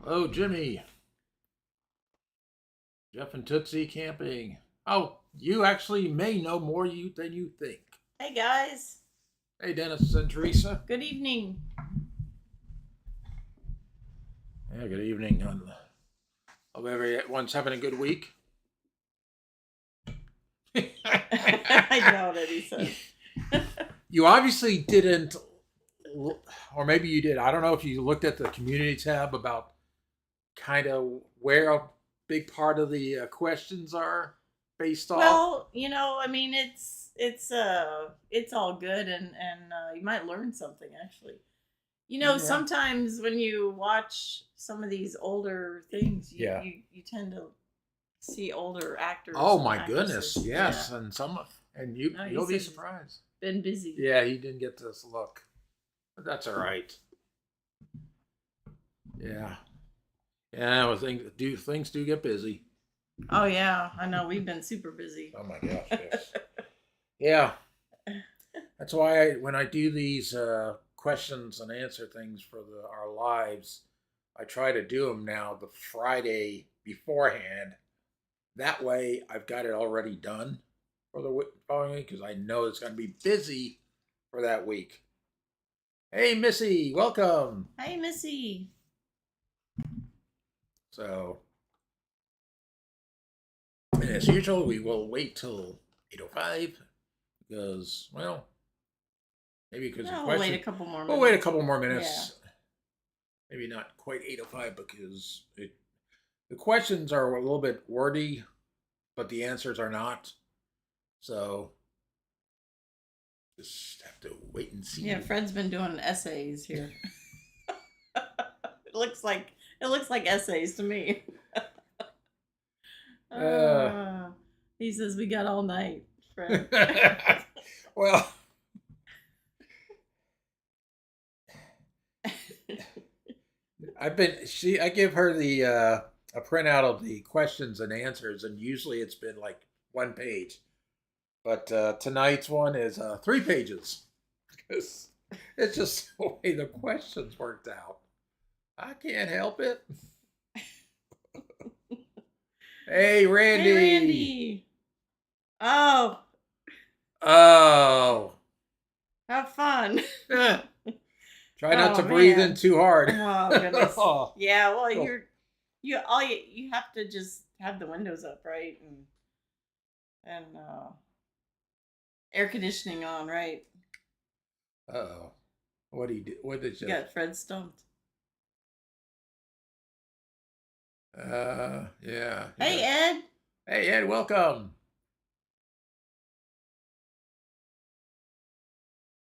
Hello, Jimmy. Jeff and Tootsie camping. Oh, you actually may know more than you think. Hey guys, Hey, Dennis and Teresa. good evening. Yeah, good evening. Hope everyone's having a good week. I doubt it, he said. You obviously didn't, or maybe you did. I don't know if you looked at the community tab about kind of where a big part of the questions are based off. Well, I mean, it's all good, and you might learn something actually. Yeah. Sometimes when you watch some of these older things, Yeah. you tend to see older actors. Oh and my goodness, actresses. yes, Yeah. and No, he you'll be said he's surprised. been busy. Yeah, he didn't get this look, but that's all right. Yeah, yeah. Well, things do get busy. Oh yeah, I know we've been super busy. Oh my gosh, yes. Yeah, that's why when I do these questions and answer things for our lives, I try to do them now the Friday beforehand. That way, I've got it already done for the following week because I know it's going to be busy for that week. Hey, Missy, welcome. Hey, Missy. So, and as usual, we will wait till 8:05 because, well, maybe because No, the we'll question. wait a couple more minutes. We'll wait a couple more minutes. Yeah. Maybe not quite 8:05 because the questions are a little bit wordy, but the answers are not. So, just have to wait and see. Yeah, Fred's been doing essays here. it looks like essays to me. He says we got all night, Fred. Well, I give her the a printout of the questions and answers, and usually it's been like 1 page, but tonight's one is 3 pages because it's just the way the questions worked out. I can't help it. Hey, Randy. Hey, Randy. Oh, Oh. have fun. Try not to Oh, breathe man. in too hard. Oh goodness. Oh. Yeah, well, Cool. you have to just have the windows up, right, and air conditioning on, right? Uh-oh. What did he do? What did You got Fred stumped. Yeah. Hey, Ed. Hey, Ed, welcome.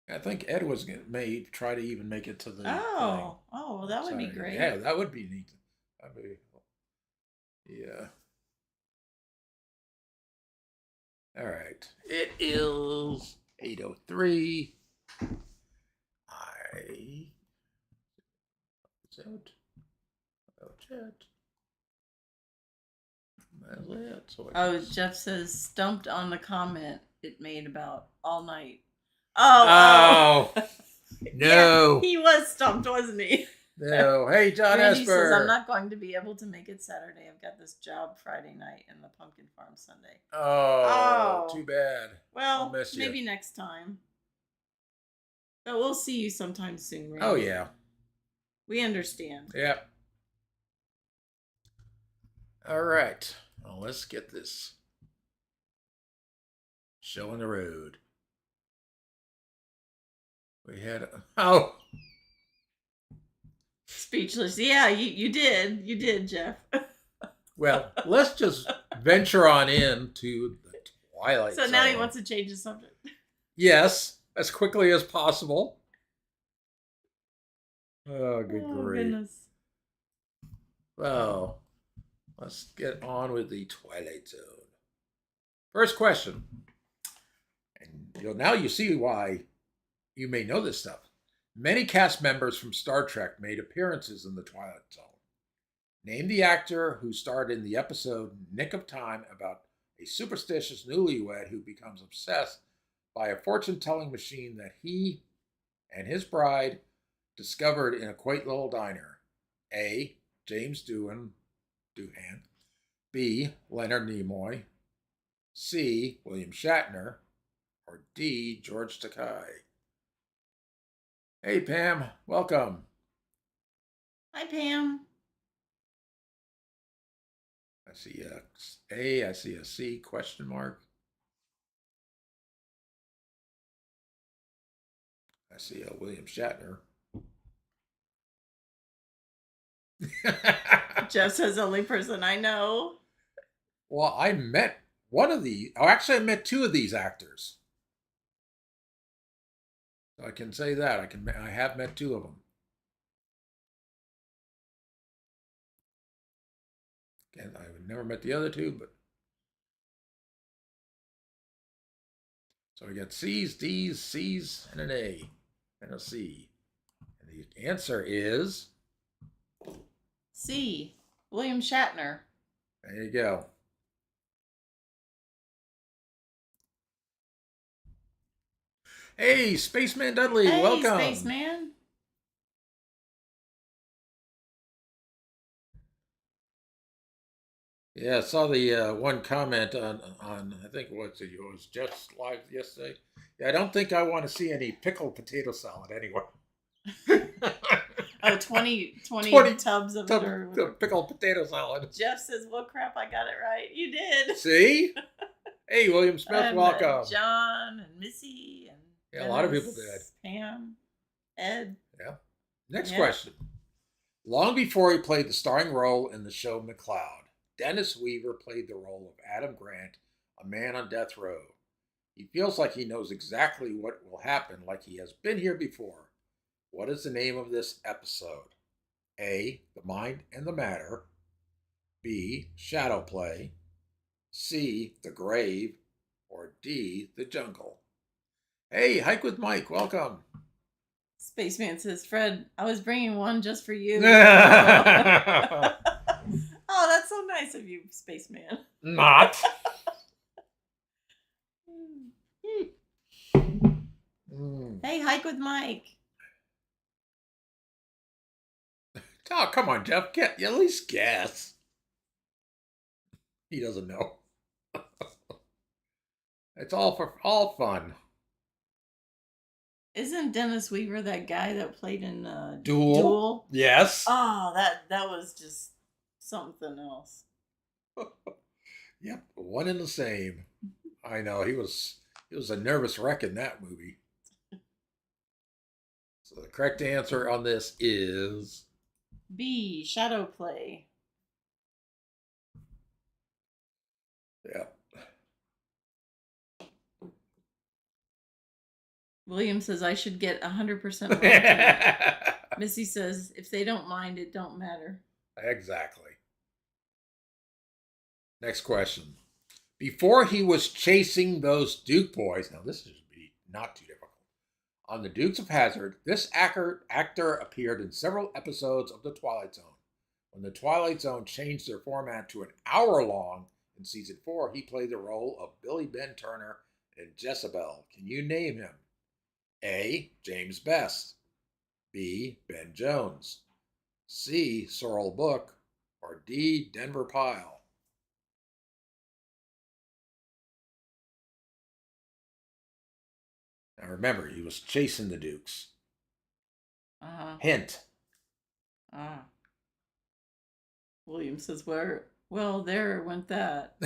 I think Ed may try to even make it to the thing. Oh, well, that would be Saturday. great. Yeah, that would be neat. That'd be, yeah. All right. It is 8:03. Chat. That's it. Oh, Jeff says stumped on the comment it made about all night. Oh. No. Yeah, he was stumped, wasn't he? No. Hey, John Randy Esper. says I'm not going to be able to make it Saturday. I've got this job Friday night and the pumpkin farm Sunday. Oh, too bad. Well, I'll miss you. maybe next time. But we'll see you sometime soon, Randy. Oh, yeah. We understand. Yep. All right. Well, let's get this show on the road. We had Speechless. Yeah, you did. You did, Jeff. Well, let's just venture on into the Twilight Zone. So now he wants to change the subject. Yes, as quickly as possible. Oh, good grief. Goodness. Well, let's get on with the Twilight Zone. First question. And now you see why you may know this stuff. Many cast members from Star Trek made appearances in the Twilight Zone. Name the actor who starred in the episode Nick of Time about a superstitious newlywed who becomes obsessed by a fortune-telling machine that he and his bride discovered in a quaint little diner. A. James Doohan. B. Leonard Nimoy. C. William Shatner. Or D. George Takei. Hey, Pam. Welcome. Hi, Pam. I see a A. I see a C question mark. I see a William Shatner. Jeff says only person I know. Well, I met one of the. Oh, actually, I met two of these actors. So I can say that I have met two of them. And I've never met the other two, but so we got C's, D's, C's, and an A, and a C. And the answer is C. William Shatner. there you go. Hey, Spaceman Dudley, Hey, welcome. Spaceman. Yeah, I saw the one comment on I think it was just live yesterday. Yeah, I don't think I want to see any pickled potato salad anywhere. Oh, 20 tubs of it. The pickled potato salad. Jeff says, well, crap, I got it right. You did. See? Hey, William Smith, welcome. John and Missy and yeah, a lot of people did. Pam, Ed. Yeah. Next question. Long before he played the starring role in the show McCloud, Dennis Weaver played the role of Adam Grant, a man on death row. He feels like he knows exactly what will happen, like he has been here before. What is the name of this episode? A. The Mind and the Matter. B. Shadow Play. C. The Grave. Or D. The Jungle. Hey, Hike with Mike, welcome. Spaceman says, Fred, I was bringing one just for you. Oh, that's so nice of you, Spaceman. Not. Hey, Hike with Mike. Oh, come on, Jeff. At least guess. He doesn't know. It's all fun. Isn't Dennis Weaver that guy that played in Duel? Yes. Oh, that was just something else. Yep, one and the same. I know he was a nervous wreck in that movie. So the correct answer on this is B. Shadow Play. Yeah. William says I should get 100% wrong. Missy says if they don't mind, it don't matter. Exactly. Next question. Before he was chasing those Duke boys, now this should be not too difficult. On the Dukes of Hazzard, this actor appeared in several episodes of The Twilight Zone. When The Twilight Zone changed their format to an hour long in season 4, he played the role of Billy Ben Turner in Jezebel. Can you name him? A. James Best. B. Ben Jones. C. Sorrel Book. Or D. Denver Pyle. Now remember, he was chasing the Dukes. Hint. William says, well, there went that.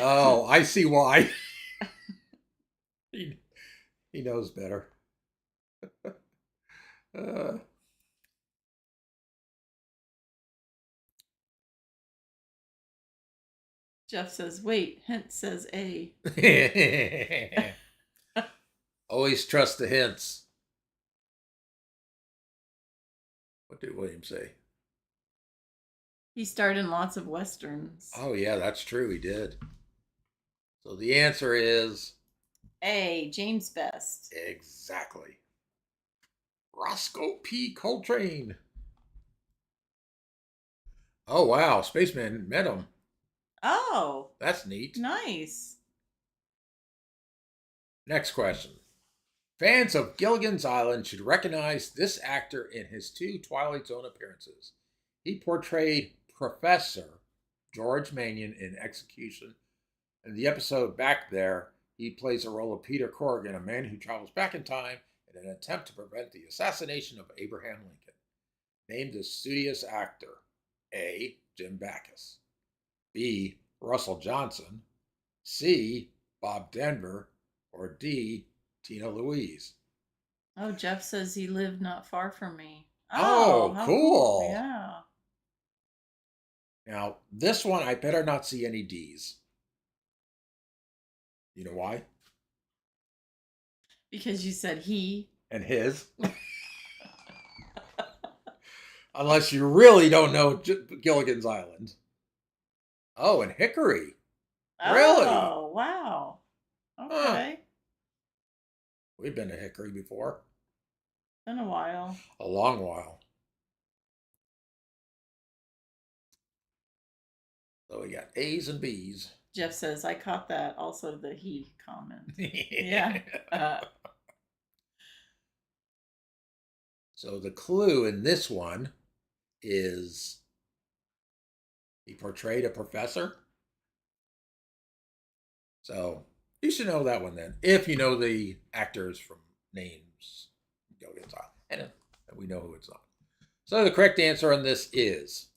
Oh, I see why. He knows better. Jeff says, wait, hint says A. Always trust the hints. What did William say? He starred in lots of Westerns. Oh, yeah, that's true. He did. So the answer is A. James Best. Exactly. Roscoe P. Coltrane. Oh, wow. Spaceman met him. Oh. That's neat. Nice. Next question. Fans of Gilligan's Island should recognize this actor in his 2 Twilight Zone appearances. He portrayed Professor George Mannion in Execution. In the episode Back There, he plays the role of Peter Corrigan, a man who travels back in time in an attempt to prevent the assassination of Abraham Lincoln. Name the studious actor. A. Jim Backus. B. Russell Johnson. C. Bob Denver. Or D. Tina Louise. Oh, Jeff says he lived not far from me. Oh, how cool. Yeah. Now, this one, I better not see any D's. You know why? Because you said he. And his. Unless you really don't know Gilligan's Island. Oh, and Hickory. Really? Oh, wow. Okay. We've been to Hickory before. Been a while. A long while. So we got A's and B's. Jeff says, I caught that. Also the he comment. Yeah. So the clue in this one is he portrayed a professor. So you should know that one then, if you know the actors from names. Gilligan's Island. And we know who it's not. So the correct answer on this is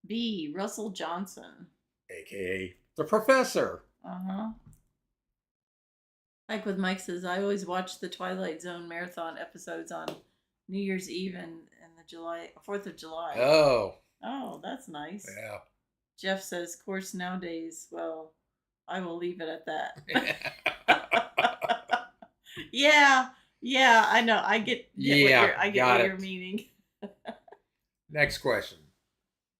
B. Russell Johnson. AKA the professor. Uh-huh. Like with Mike says, I always watch the Twilight Zone marathon episodes on New Year's Eve and the 4th of July. Oh, that's nice. Yeah. Jeff says, course nowadays, well, I will leave it at that. Yeah, I know. I get what you're meaning. Next question.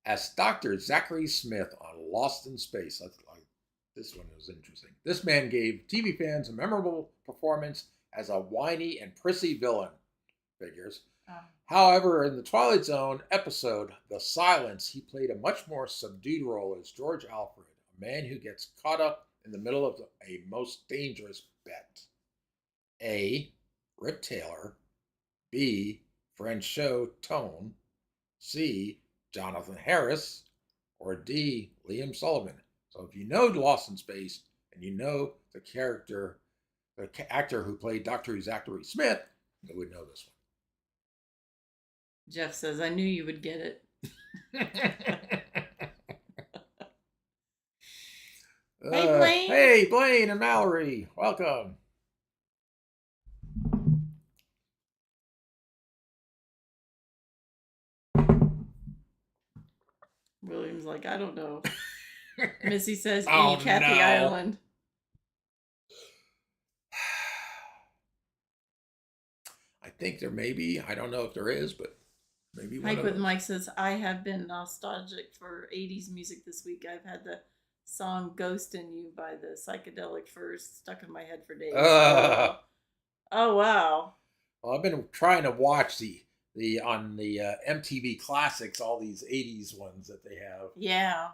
As Dr. Zachary Smith on Lost in Space, this one was interesting. This man gave TV fans a memorable performance as a whiny and prissy villain. Figures. However, in the Twilight Zone episode, The Silence, he played a much more subdued role as George Alfred, a man who gets caught up in the middle of a most dangerous bet. A. Rip Taylor. B. Franchot Tone. C. Jonathan Harris. Or D. Liam Sullivan. So if you know Lost in Space and you know the actor who played Dr. Zachary Smith, you would know this one. Jeff says, I knew you would get it. Hey, Blaine. Hey, Blaine and Mallory. Welcome. William's like, I don't know. Missy says, Oh, Kathy no. Ireland. I think there may be. I don't know if there is, but maybe one Mike of with them. Mike says, I have been nostalgic for 80s music this week. I've had the song Ghost in You by the Psychedelic Furs stuck in my head for days. Oh, wow. Well, I've been trying to watch on the MTV Classics, all these 80s ones that they have. Yeah.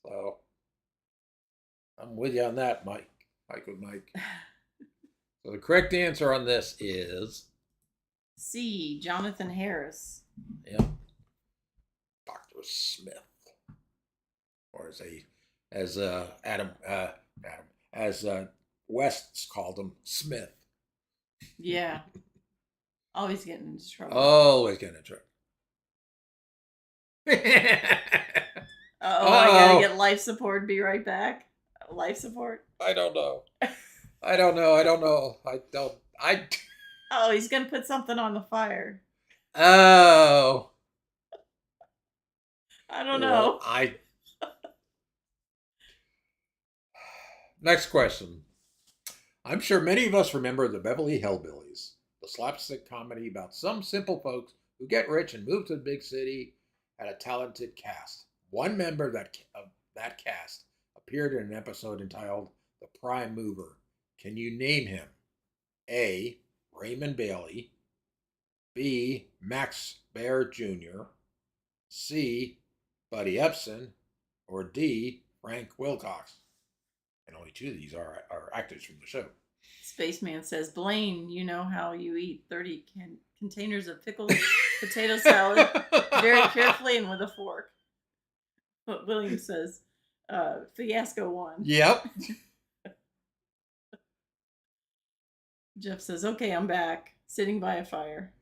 So I'm with you on that, Mike. Mike with Mike. So the correct answer on this is C. Jonathan Harris. Yep. Dr. Smith. Or as West called him, Smith. Yeah. Always getting into trouble. Always getting in trouble. I gotta get life support. Be right back. Life support? I don't know. Oh, he's gonna put something on the fire. Oh. I don't know. Next question. I'm sure many of us remember the Beverly Hillbillies, the slapstick comedy about some simple folks who get rich and move to the big city, had a talented cast. One member of that cast appeared in an episode entitled The Prime Mover. Can you name him? A. Raymond Bailey. B. Max Baer Jr. C. Buddy Epson. Or D. Frank Wilcox. And only two of these are actors from the show. Spaceman says, Blaine, you know how you eat 30 containers of pickled potato salad very carefully and with a fork. But William says, Fiasco 1. Yep. Jeff says, okay, I'm back, sitting by a fire.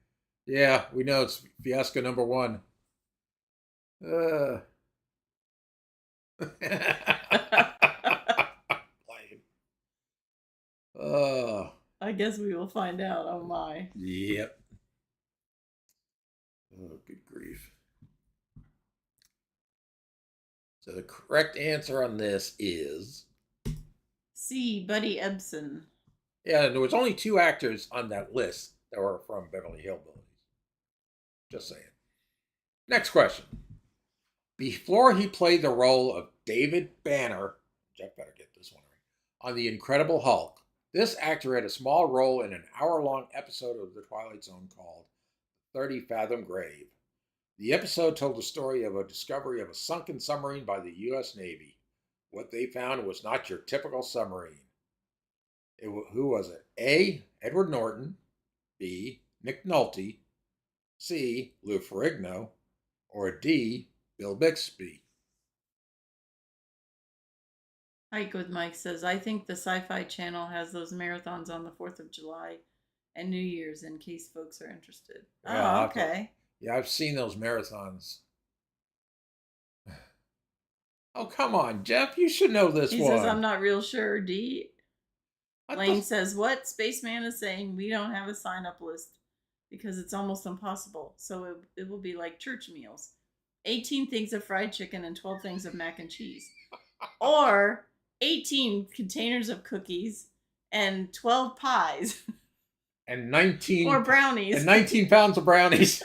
Yeah, we know it's fiasco number 1. Blame. I guess we will find out. Oh my. Yep. Oh, good grief. So the correct answer on this is C. Buddy Ebsen. yeah, there was only 2 actors on that list that were from Beverly Hillbillies. Just saying. Next question. Before he played the role of David Banner, Jeff better get this one right, on The Incredible Hulk, this actor had a small role in an hour-long episode of The Twilight Zone called 30 Fathom Grave. The episode told the story of a discovery of a sunken submarine by the U.S. Navy. What they found was not your typical submarine. Who was it? A. Edward Norton. B. Nick Nolte. C. Lou Ferrigno. Or D. Bill Bixby. Hike with Mike says, I think the Sci-Fi Channel has those marathons on the 4th of July and New Year's in case folks are interested. Yeah, oh, okay. Yeah, I've seen those marathons. Oh, come on, Jeff. You should know this He one. says, I'm not real sure. D. What Lane the- says, what? Spaceman is saying we don't have a sign-up list because it's almost impossible. So it will be like church meals. 18 things of fried chicken and 12 things of mac and cheese. Or 18 containers of cookies and 12 pies. And 19 or brownies. And 19 pounds of brownies.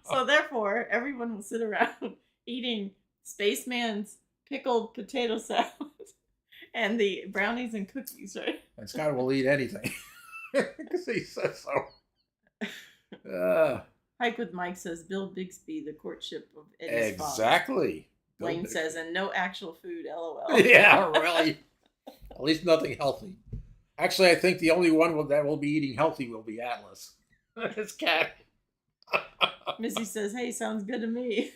So therefore, everyone will sit around eating Spaceman's pickled potato salad and the brownies and cookies, right? And Scott will eat anything. Because he says so. Hike with Mike says, Bill Bixby, the courtship of Eddie's father. Exactly. Blaine says, and no actual food, LOL. Yeah, really. At least nothing healthy. Actually, I think the only one that will be eating healthy will be Atlas. His cat. Missy says, hey, sounds good to me.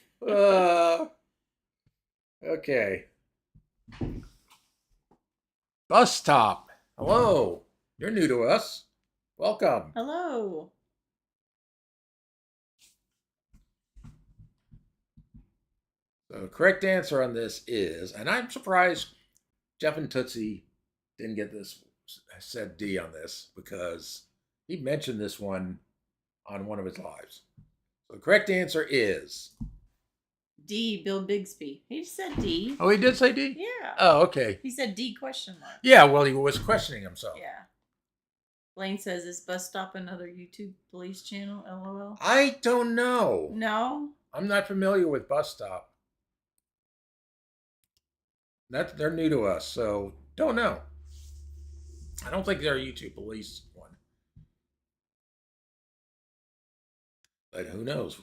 Okay. Bus stop. Hello. You're new to us. Welcome. Hello. So the correct answer on this is, and I'm surprised Jeff and Tootsie didn't get this, said D on this, because he mentioned this one on one of his lives. So the correct answer is D, Bill Bixby. He said D. Oh, he did say D? Yeah. Oh, okay. He said D question mark. Yeah, well, he was questioning himself. Yeah. Blaine says, is Bus Stop another YouTube police channel? LOL. I don't know. No. I'm not familiar with Bus Stop. They're new to us, so don't know. I don't think they're a YouTube police one. But who knows?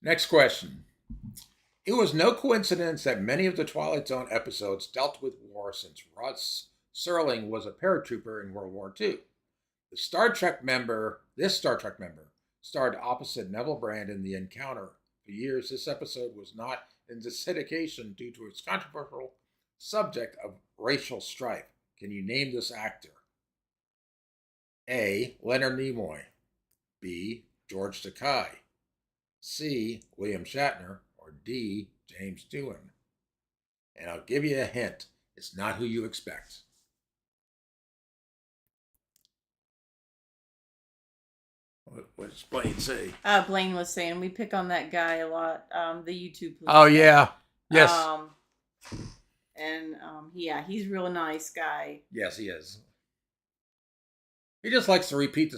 Next question. It was no coincidence that many of the Twilight Zone episodes dealt with war, since Russ Serling was a paratrooper in World War II. This Star Trek member starred opposite Neville Brand in The Encounter. For years, this episode was not in syndication due to its controversial subject of racial strife. Can you name this actor? A. Leonard Nimoy. B. George Takei. C. William Shatner. Or D. James Doohan. And I'll give you a hint. It's not who you expect. What does Blaine say? Blaine was saying we pick on that guy a lot. The YouTube police. Oh, yeah. Yes. Yeah, he's a real nice guy. Yes, he is. He just likes to repeat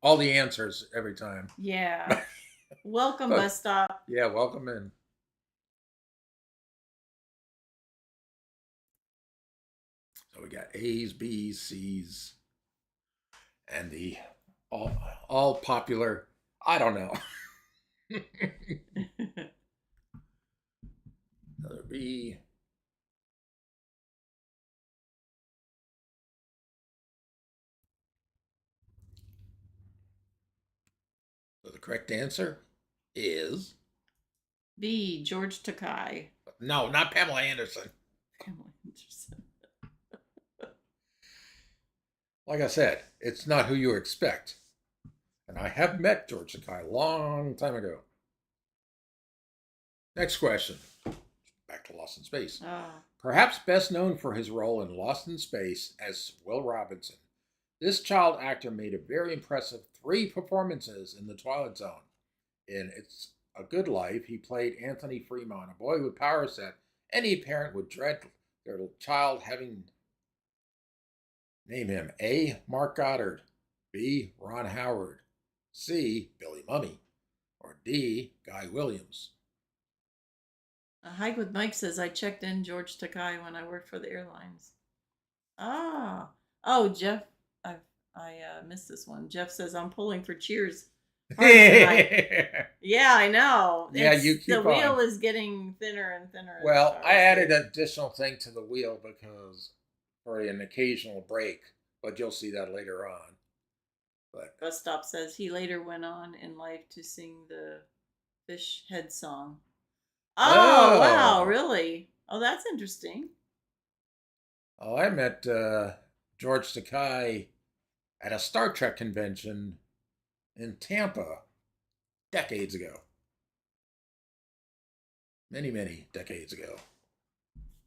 all the answers every time. Yeah. Welcome, Bus Stop. Yeah, welcome in. So we got A's, B's, C's, and the all popular, I don't know. Another B. correct answer is B. George Takei. no, not Pamela Anderson. Pamela Anderson. Like I said, it's not who you expect. And I have met George Takei a long time ago. Next question. Back to Lost in Space. Perhaps best known for his role in Lost in Space as Will Robinson, this child actor made a very impressive 3 performances in The Twilight Zone. In It's a Good Life, he played Anthony Fremont, a boy with powers that any parent would dread their child having. Name him. A. Mark Goddard, B. Ron Howard, C. Billy Mummy, or D. Guy Williams. Hike with Mike says, I checked in George Takei when I worked for the airlines. Oh, Jeff, I missed this one. Jeff says, I'm pulling for Cheers. Yeah, I know. Yeah, you keep the on. wheel is getting thinner and thinner. Well, I added an additional thing to the wheel because for an occasional break, but you'll see that later on. But Bus Stop says he later went on in life to sing the Fish Head song. Oh, wow, really? Oh, that's interesting. Oh, I met George Takei at a Star Trek convention in Tampa decades ago. Many, many decades ago.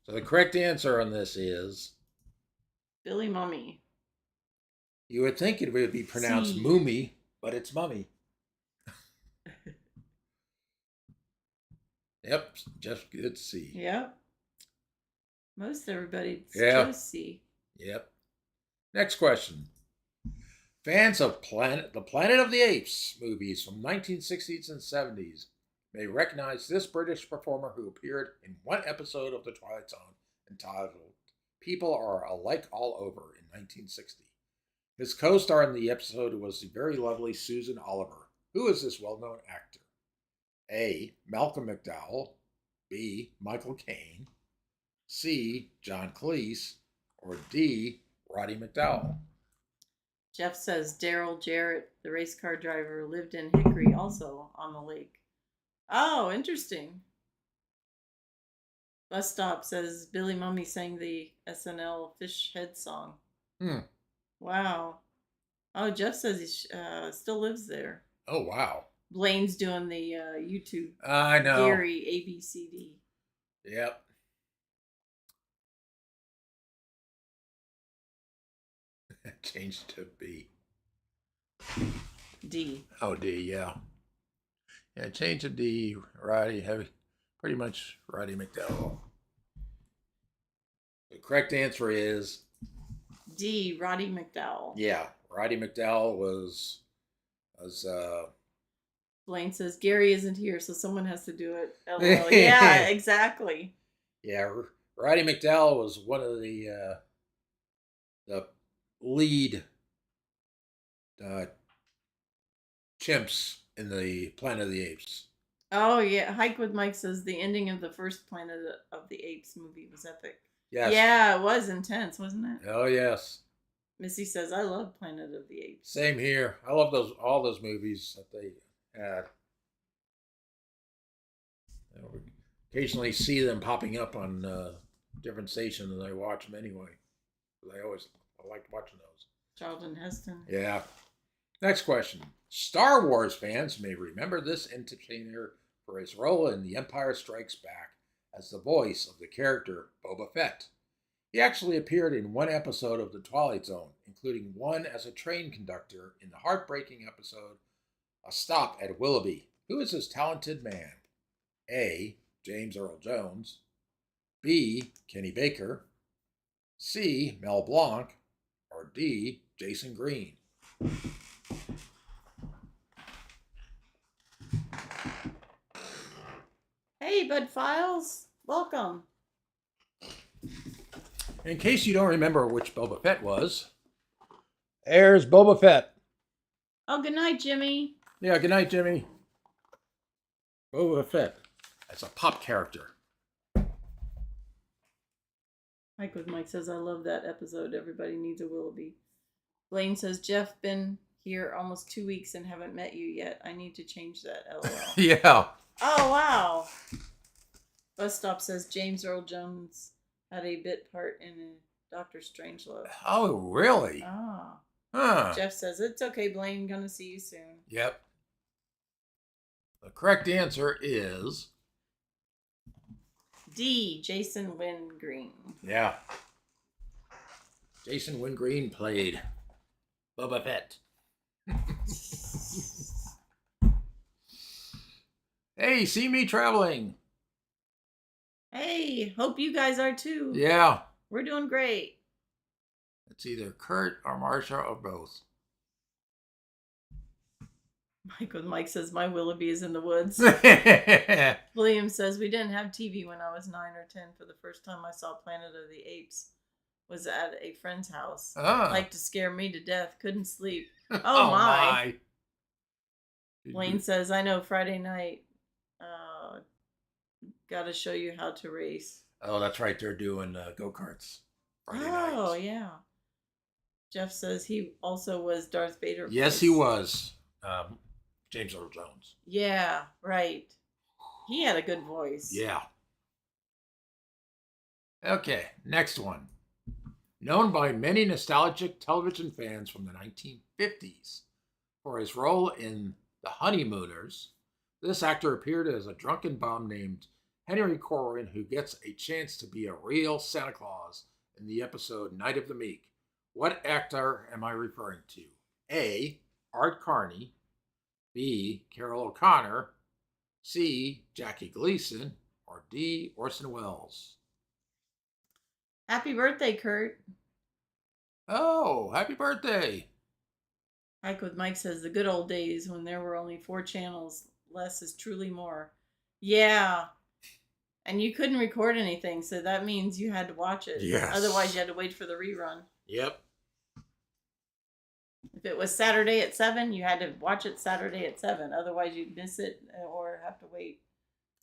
So the correct answer on this is Billy Mummy. You would think it would be pronounced C. Mummy, but it's Mummy. Yep, just good C. Yep. Most everybody chose C. Yep. Next question. Fans of the Planet of the Apes movies from 1960s and 70s may recognize this British performer who appeared in one episode of The Twilight Zone entitled People Are Alike All Over in 1960. His co-star in the episode was the very lovely Susan Oliver. Who is this well-known actor? A. Malcolm McDowell, B. Michael Caine, C. John Cleese, or D. Roddy McDowell. Jeff says Daryl Jarrett, the race car driver, lived in Hickory, also on the lake. Oh, interesting. Bus Stop says Billy Mummy sang the SNL Fish Head song. Wow. Oh, Jeff says he still lives there. Oh, wow. Blaine's doing the YouTube. I know. Gary ABCD. Yep. Changed to B. D. Oh, D, yeah. Yeah, change to D. Roddy, pretty much Roddy McDowell. The correct answer is D. Roddy McDowell. Yeah, Roddy McDowell was Blaine says Gary isn't here, so someone has to do it. LOL. Yeah, exactly. Yeah, Roddy McDowell was one of the lead chimps in the Planet of the Apes. Oh yeah, Hike with Mike says the ending of the first Planet of the Apes movie was epic. Yes. Yeah, it was intense, wasn't it? Oh yes. Missy says I love Planet of the Apes. Same here. I love all those movies that they had. We occasionally see them popping up on different stations, and I watch them anyway. I liked watching those. Charlton Heston. Yeah. Next question. Star Wars fans may remember this entertainer for his role in The Empire Strikes Back as the voice of the character Boba Fett. He actually appeared in one episode of The Twilight Zone, including one as a train conductor in the heartbreaking episode A Stop at Willoughby. Who is this talented man? A. James Earl Jones, B. Kenny Baker, C. Mel Blanc, or D. Jason Green. Hey, Bud Files. Welcome. In case you don't remember which Boba Fett was, there's Boba Fett. Oh, good night, Jimmy. Yeah, good night, Jimmy. Boba Fett. That's a pop character. Mike with Mike says, I love that episode. Everybody needs a Willoughby. Blaine says, Jeff been Here almost 2 weeks and haven't met you yet. I need to change that. LOL. Yeah. Oh, wow. Bus Stop says James Earl Jones had a bit part in Doctor Strangelove. Oh, really? Ah. Huh. Jeff says, it's okay, Blaine. Gonna see you soon. Yep. The correct answer is D. Jason Wingreen. yeah. Jason Wingreen played Boba Fett. Hey, see me traveling. Hey, hope you guys are too. Yeah. We're doing great. It's either Kurt or Marsha or both. Mike says, my Willoughby is in the woods. William says, we didn't have TV when I was 9 or 10. For the first time I saw Planet of the Apes was at a friend's house. Like to scare me to death. Couldn't sleep. Oh, my. Blaine says, I know, Friday night. Got to show you how to race. Oh, that's right. They're doing go-karts Friday nights. Oh, yeah. Jeff says he also was Darth Vader. Yes, he was. James Earl Jones. Yeah, right. He had a good voice. Yeah. Okay, next one. Known by many nostalgic television fans from the 1950s for his role in The Honeymooners, this actor appeared as a drunken bum named Henry Corwin who gets a chance to be a real Santa Claus in the episode Night of the Meek. What actor am I referring to? A. Art Carney. B. Carol O'Connor. C. Jackie Gleason. Or D. Orson Welles. Happy birthday, Kurt. Oh, happy birthday. Hike with Mike says the good old days when there were only 4 channels. Less is truly more. Yeah. And you couldn't record anything, so that means you had to watch it. Yes. Otherwise, you had to wait for the rerun. Yep. If it was Saturday at 7, you had to watch it Saturday at 7. Otherwise, you'd miss it or have to wait.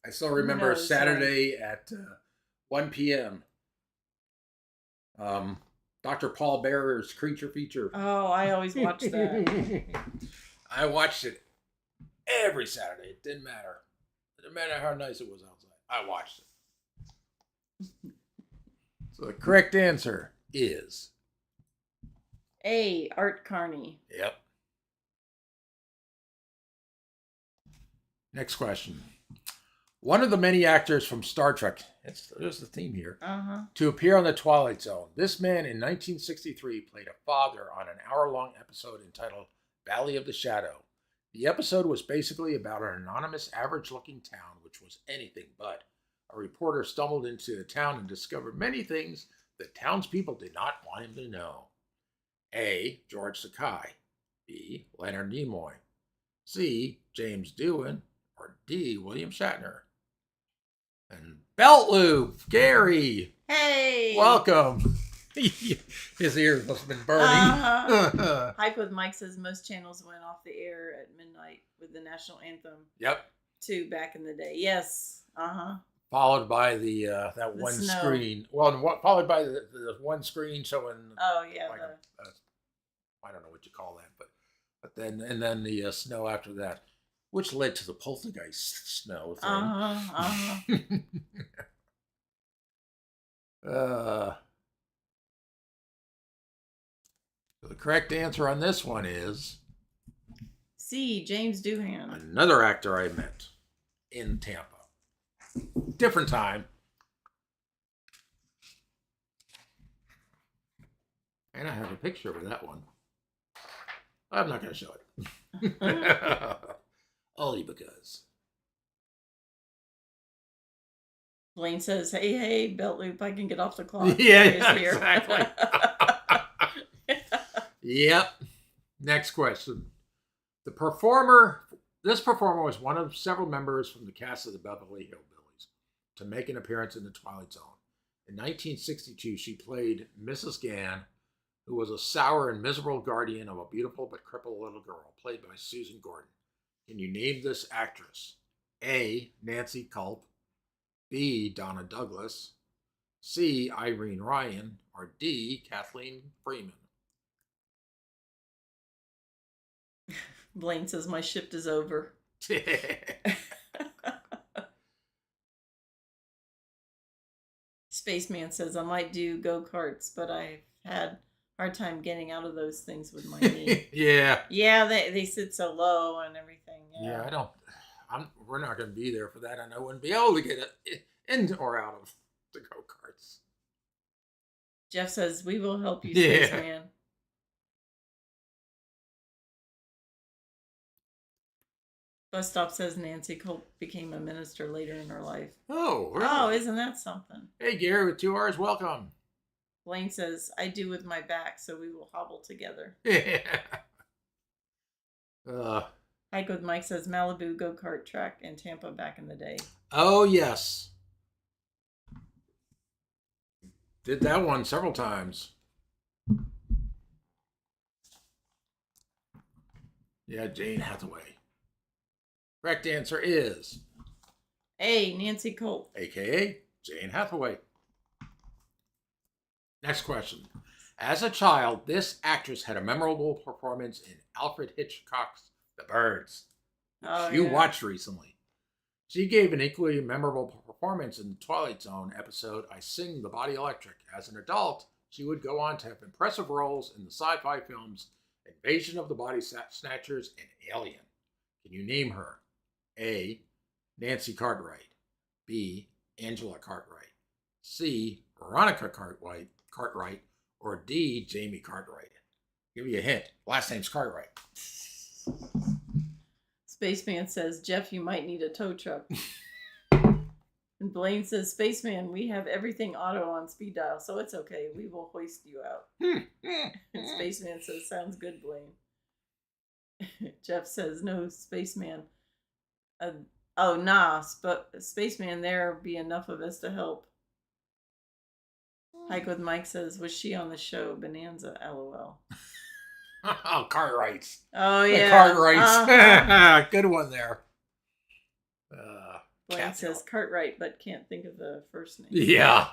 I still remember Saturday at 1 p.m. Dr. Paul Bearer's Creature Feature. Oh, I always watched that. I watched it every Saturday. It didn't matter. It didn't matter how nice it was outside. I watched it. So the correct answer is A. Art Carney. Yep. Next question. One of the many actors from Star Trek, there's the theme here, to appear on the Twilight Zone. This man in 1963 played a father on an hour-long episode entitled Valley of the Shadow. The episode was basically about an anonymous, average-looking town, which was anything but. A reporter stumbled into the town and discovered many things that townspeople did not want him to know. A. George Takei. B. Leonard Nimoy. C. James Doohan. Or D. William Shatner. And Belt Loop, Gary. Hey! Welcome. His ears must have been burning. Hike with Mike says most channels went off the air at midnight with the national anthem. Yep. Too back in the day. Yes. Followed by the one snow. screen. Well, followed by the one screen showing. Oh yeah. Like I don't know what you call that, but then the snow after that, which led to the poltergeist snow thing. So the correct answer on this one is C. James Doohan. another actor I met in Tampa. Different time. And I have a picture of that one. I'm not going to show it. Only because. Blaine says, hey, Belt Loop, I can get off the clock. Yeah, exactly. Yep. Next question. This performer was one of several members from the cast of the Beverly Hillbillies to make an appearance in the Twilight Zone. In 1962, she played Mrs. Gann, who was a sour and miserable guardian of a beautiful but crippled little girl, played by Susan Gordon. Can you name this actress? A. Nancy Culp. B. Donna Douglas. C. Irene Ryan. Or D. Kathleen Freeman. Blaine says, my shift is over. Spaceman says, I might do go-karts, but I've had a hard time getting out of those things with my knee. Yeah. Yeah, they sit so low and everything. Yeah, we're not going to be there for that, and I wouldn't be able to get it in or out of the go-karts. Jeff says, we will help you, Yeah. Spaceman. Bus Stop says Nancy Colt became a minister later in her life. Oh, really? Oh, isn't that something? Hey, Gary with 2 R's, welcome. Blaine says, I do with my back, so we will hobble together. Yeah. Hike with Mike says Malibu go-kart track in Tampa back in the day. Oh, yes. Did that one several times. Yeah, Jane Hathaway. Correct answer is A, Nancy Colt. AKA Jane Hathaway. Next question. As a child, this actress had a memorable performance in Alfred Hitchcock's The Birds, which you watched recently. She gave an equally memorable performance in the Twilight Zone episode I Sing the Body Electric. As an adult, she would go on to have impressive roles in the sci-fi films Invasion of the Body Snatchers and Alien. Can you name her? A, Nancy Cartwright. B, Angela Cartwright. C, Veronica Cartwright. Or D, Jamie Cartwright. Give you a hint. Last name's Cartwright. Spaceman says, Jeff, you might need a tow truck. And Blaine says, Spaceman, we have everything auto on speed dial, so it's okay. We will hoist you out. And Spaceman says, sounds good, Blaine. Jeff says, no, Spaceman. Spaceman, there'll be enough of us to help. Hike with Mike says, was she on the show Bonanza? LOL. Oh, Cartwrights. Oh, yeah. Cartwrights. Good one there. Blaine says Cartwright, but can't think of the first name. Yeah.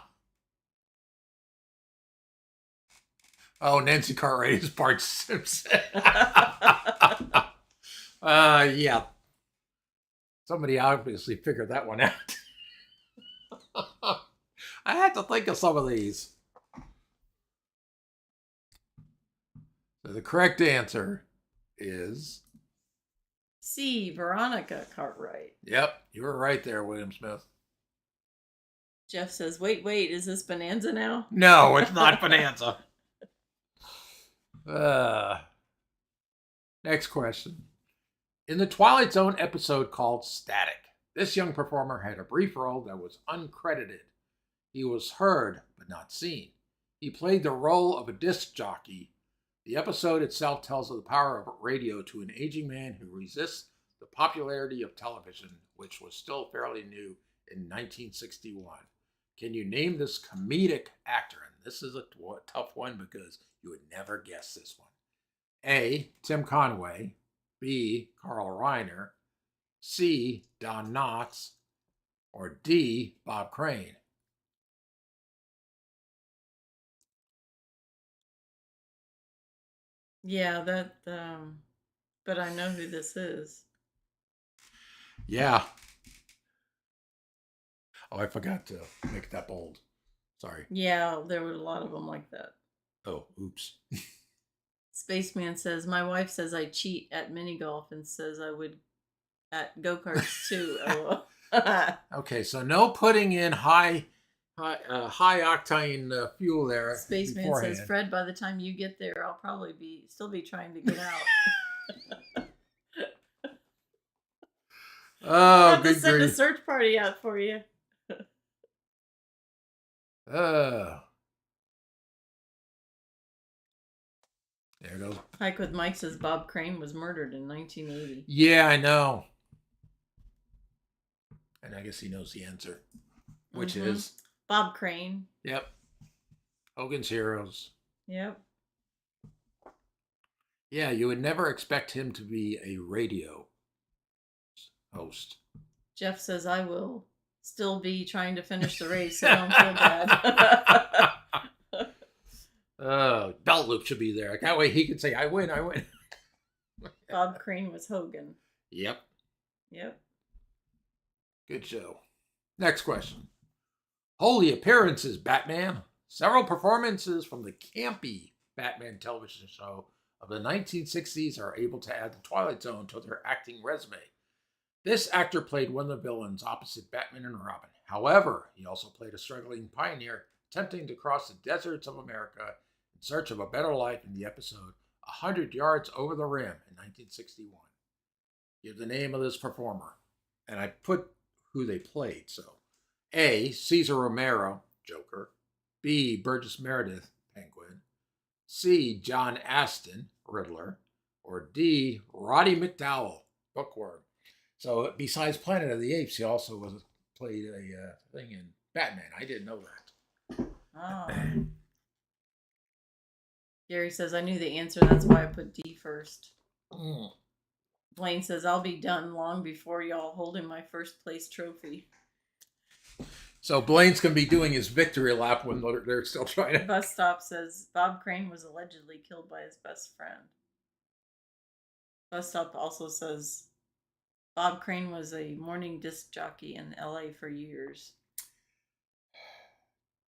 Oh, Nancy Cartwright is Bart Simpson. Yeah. Somebody obviously figured that one out. I had to think of some of these. So the correct answer is C, Veronica Cartwright. Yep, you were right there, William Smith. Jeff says, wait, is this Bonanza now? No, it's not Bonanza. Next question. In the Twilight Zone episode called Static, this young performer had a brief role that was uncredited. He was heard, but not seen. He played the role of a disc jockey. The episode itself tells of the power of radio to an aging man who resists the popularity of television, which was still fairly new in 1961. Can you name this comedic actor? And this is a tough one because you would never guess this one. A, Tim Conway. B, Carl Reiner. C, Don Knotts. Or D, Bob Crane. Yeah, but I know who this is. Yeah. Oh, I forgot to make that bold. Sorry. Yeah, there were a lot of them like that. Oh, oops. Spaceman says, my wife says I cheat at mini golf and says I would at go-karts too. Okay, so no putting in high octane fuel there. Spaceman beforehand. says, Fred, by the time you get there, I'll probably still be trying to get out. Oh, I'll have to good send a grief. search party out for you. There it goes. Hike with Mike says Bob Crane was murdered in 1980. Yeah, I know. And I guess he knows the answer, which is Bob Crane. Yep. Hogan's Heroes. Yep. Yeah, you would never expect him to be a radio host. Jeff says I will still be trying to finish the race, so don't feel bad. Belt Loop should be there. That way he can say, I win. Bob Crane was Hogan. Yep. Yep. Good show. Next question. Holy appearances, Batman. Several performances from the campy Batman television show of the 1960s are able to add the Twilight Zone to their acting resume. This actor played one of the villains opposite Batman and Robin. However, he also played a struggling pioneer attempting to cross the deserts of America in search of a better life in the episode 100 Yards Over the Rim in 1961. Give the name of this performer. And I put who they played. So A, Cesar Romero, Joker. B, Burgess Meredith, Penguin. C, John Astin, Riddler. Or D, Roddy McDowell, Bookworm. So besides Planet of the Apes, he also played a thing in Batman. I didn't know that. Oh. Gary says, I knew the answer. That's why I put D first. Blaine says, I'll be done long before y'all holding my first place trophy. So Blaine's going to be doing his victory lap when they're still trying to... Bus Stop says, Bob Crane was allegedly killed by his best friend. Bus Stop also says, Bob Crane was a morning disc jockey in LA for years.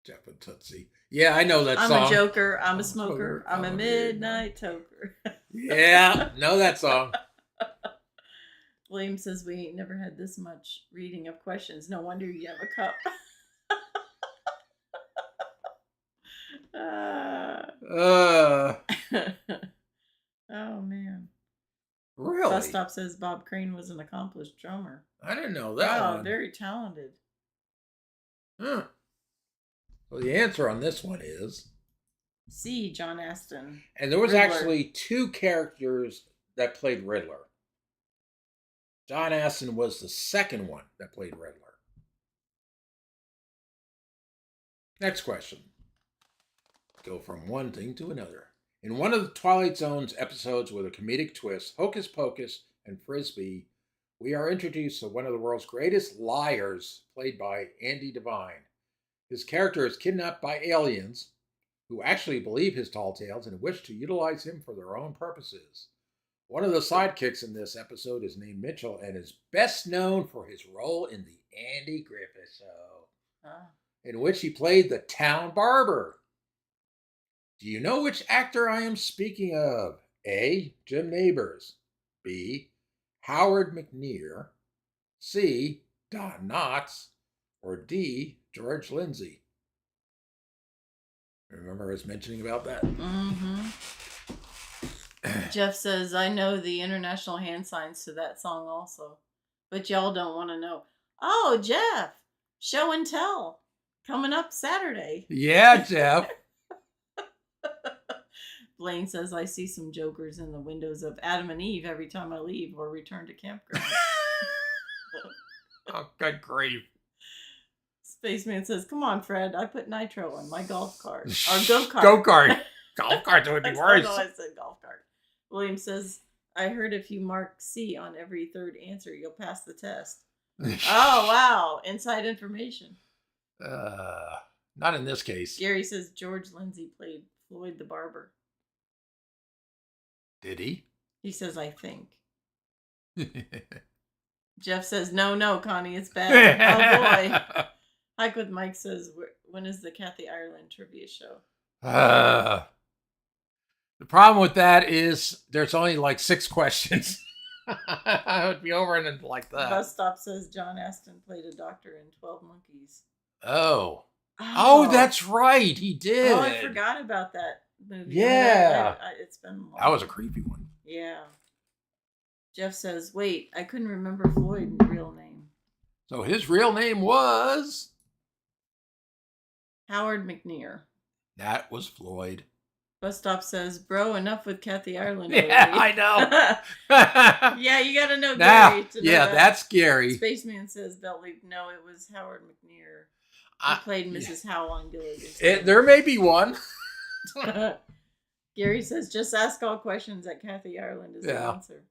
Jeff and Tootsie. Yeah, I know that song. I'm a joker. I'm a smoker. I'm a midnight toker. Yeah, know that song. William says, we ain't never had this much reading of questions. No wonder you have a cup. Oh, man. Really? Bus Stop says Bob Crane was an accomplished drummer. I didn't know that one. Very talented. Huh. Well, the answer on this one is... C, John Astin. And there was Riddler. actually two characters that played Riddler. John Astin was the second one that played Riddler. Next question. Go from one thing to another. In one of the Twilight Zone's episodes with a comedic twist, Hocus Pocus and Frisbee, we are introduced to one of the world's greatest liars, played by Andy Devine. His character is kidnapped by aliens who actually believe his tall tales and wish to utilize him for their own purposes. One of the sidekicks in this episode is named Mitchell and is best known for his role in the Andy Griffith Show, in which he played the town barber. Do you know which actor I am speaking of? A, Jim Nabors. B, Howard McNear. C, Don Knotts. Or D, George Lindsay. Remember us mentioning about that? Mm-hmm. Jeff says, I know the international hand signs to that song also. But y'all don't want to know. Oh, Jeff, show and tell. Coming up Saturday. Yeah, Jeff. Blaine says, I see some jokers in the windows of Adam and Eve every time I leave or return to campground. Oh, good grief. Spaceman says, come on, Fred. I put nitro on my golf cart. Or go-kart. Go-kart. Golf carts would be That's worse. not what I said golf cart. William says, I heard if you mark C on every third answer, you'll pass the test. Oh, wow. Inside information. Not in this case. Gary says George Lindsay played Floyd the Barber. Did he? He says, I think. Jeff says, no, Connie, it's bad. Oh, boy. Hike with Mike says, when is the Kathy Ireland trivia show? The problem with that is there's only like 6 questions. I would be over in it like that. Bus Stop says John Astin played a doctor in 12 Monkeys. Oh, that's right. He did. Oh, I forgot about that movie. Yeah. It's been long. That was a creepy one. Yeah. Jeff says, wait, I couldn't remember Floyd's real name. So his real name was? Howard McNear. That was Floyd. Bus Stop says, bro, enough with Kathy Ireland. Yeah, I know. Yeah, you got to know Now, Gary. To know yeah, that. That's Gary. Spaceman says, Beltleaf, no, it was Howard McNear. He played Mrs. Howell on Gilligan's Island. There may be one. Gary says, just ask all questions that Kathy Ireland is the answer.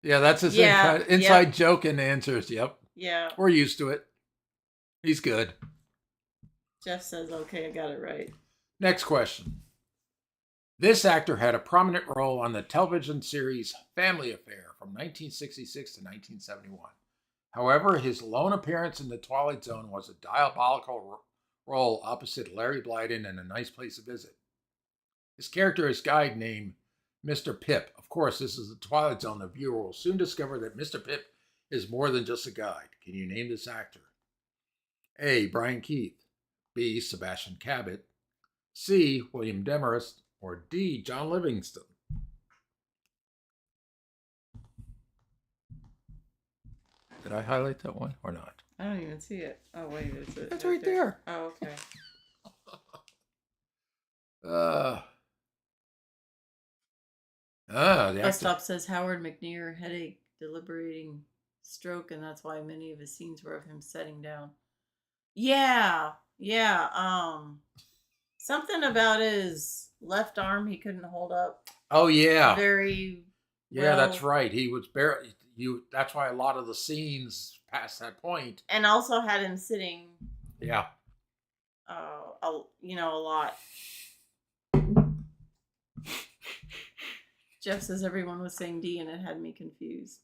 Yeah, that's his inside joke and answers. Yep. Yeah. We're used to it. He's good. Jeff says, okay, I got it right. Next question. This actor had a prominent role on the television series Family Affair from 1966 to 1971. However, his lone appearance in The Twilight Zone was a diabolical role opposite Larry Blyden in A Nice Place to Visit. His character is a guy named Mr. Pip. Of course, this is The Twilight Zone. The viewer will soon discover that Mr. Pip is more than just a guide. Can you name this actor? A. Brian Keith. B. Sebastian Cabot. C. William Demarest. Or D. John Livingston. Did I highlight that one or not? I don't even see it. Oh wait, It's right there. Oh, okay. The Bus actor. stop says Howard McNear headache, deliberating stroke, and that's why many of his scenes were of him sitting down. Yeah. Something about his left arm he couldn't hold up Oh yeah, very yeah, well. that's right. He was barely. That's why a lot of the scenes past that point. And also had him sitting, Yeah. a lot. Jeff says everyone was saying D and it had me confused.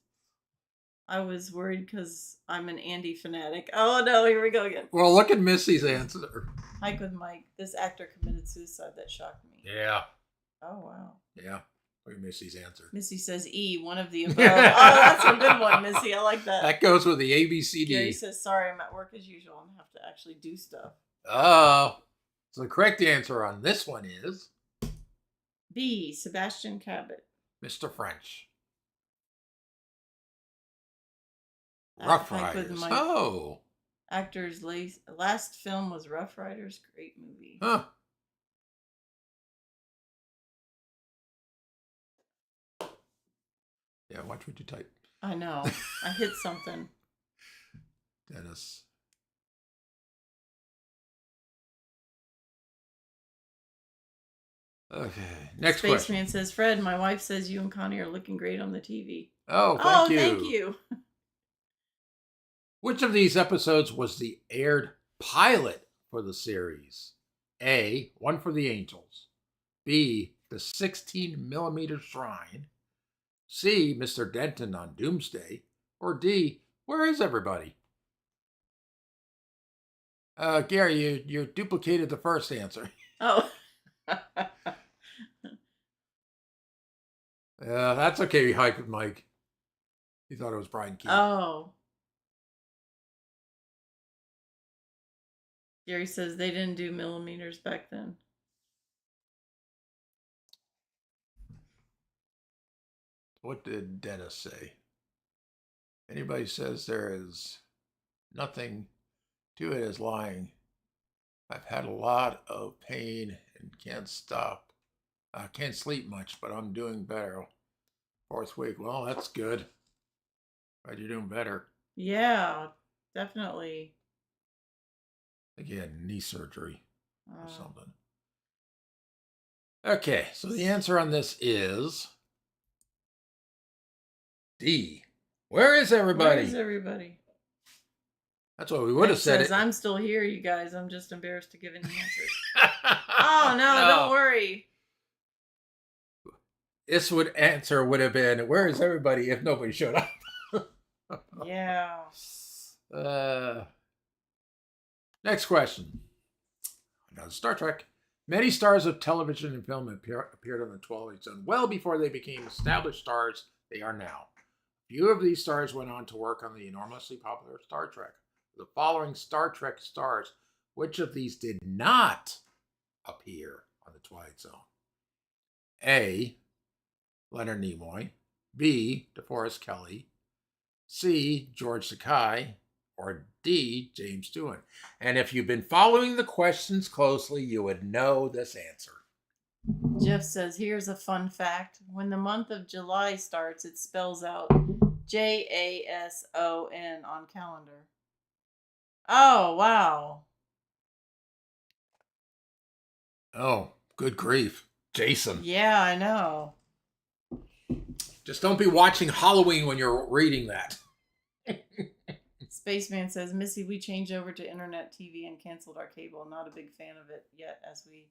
I was worried because I'm an Andy fanatic. Oh no, here we go again. Well, look at Missy's answer. Hike with Mike. This actor committed suicide. That shocked me. Yeah. Oh wow. Yeah. Look at Missy's answer. Missy says E, one of the above. Oh, that's a good one, Missy. I like that. That goes with the ABCD. Gary says, sorry, I'm at work as usual and have to actually do stuff. Oh. So the correct answer on this one is B, Sebastian Cabot. Mr. French. At Rough Hike with Riders. Mike. Oh. Actor's last film was Rough Riders. Great movie. Huh. Yeah, watch what you type. I know. I hit something. Dennis. Okay. Next question. Spaceman says, Fred, my wife says you and Connie are looking great on the TV. Oh, Thank you. Which of these episodes was the aired pilot for the series? A. One for the Angels. B. The 16mm Shrine. C. Mr. Denton on Doomsday. Or D. Where is everybody? Gary, you duplicated the first answer. Oh. That's okay. Hike with Mike. He thought it was Brian Keith. Oh. Gary says they didn't do millimeters back then. What did Dennis say? Anybody says there is nothing to it as lying. I've had a lot of pain and can't stop. I can't sleep much, but I'm doing better. 4th week. Well, that's good. Glad you're doing better. Yeah, definitely. Again, knee surgery or something. Okay, so the answer on this is D. Where is everybody? Where is everybody? That's what we would have said. I'm still here, you guys. I'm just embarrassed to give any answers. Oh, no, don't worry. This answer would have been, where is everybody if nobody showed up? Yeah. Next question. Now, Star Trek. Many stars of television and film appeared on the Twilight Zone well before they became established stars they are now. Few of these stars went on to work on the enormously popular Star Trek. The following Star Trek stars, which of these did not appear on the Twilight Zone? A. Leonard Nimoy. B. DeForest Kelley. C. George Takei. Or D. James Doohan. And if you've been following the questions closely, you would know this answer. Jeff says, here's a fun fact. When the month of July starts, it spells out JASON on calendar. Oh, wow. Oh, good grief. Jason. Yeah, I know. Just don't be watching Halloween when you're reading that. Spaceman says, Missy, we changed over to internet TV and canceled our cable. Not a big fan of it yet, as we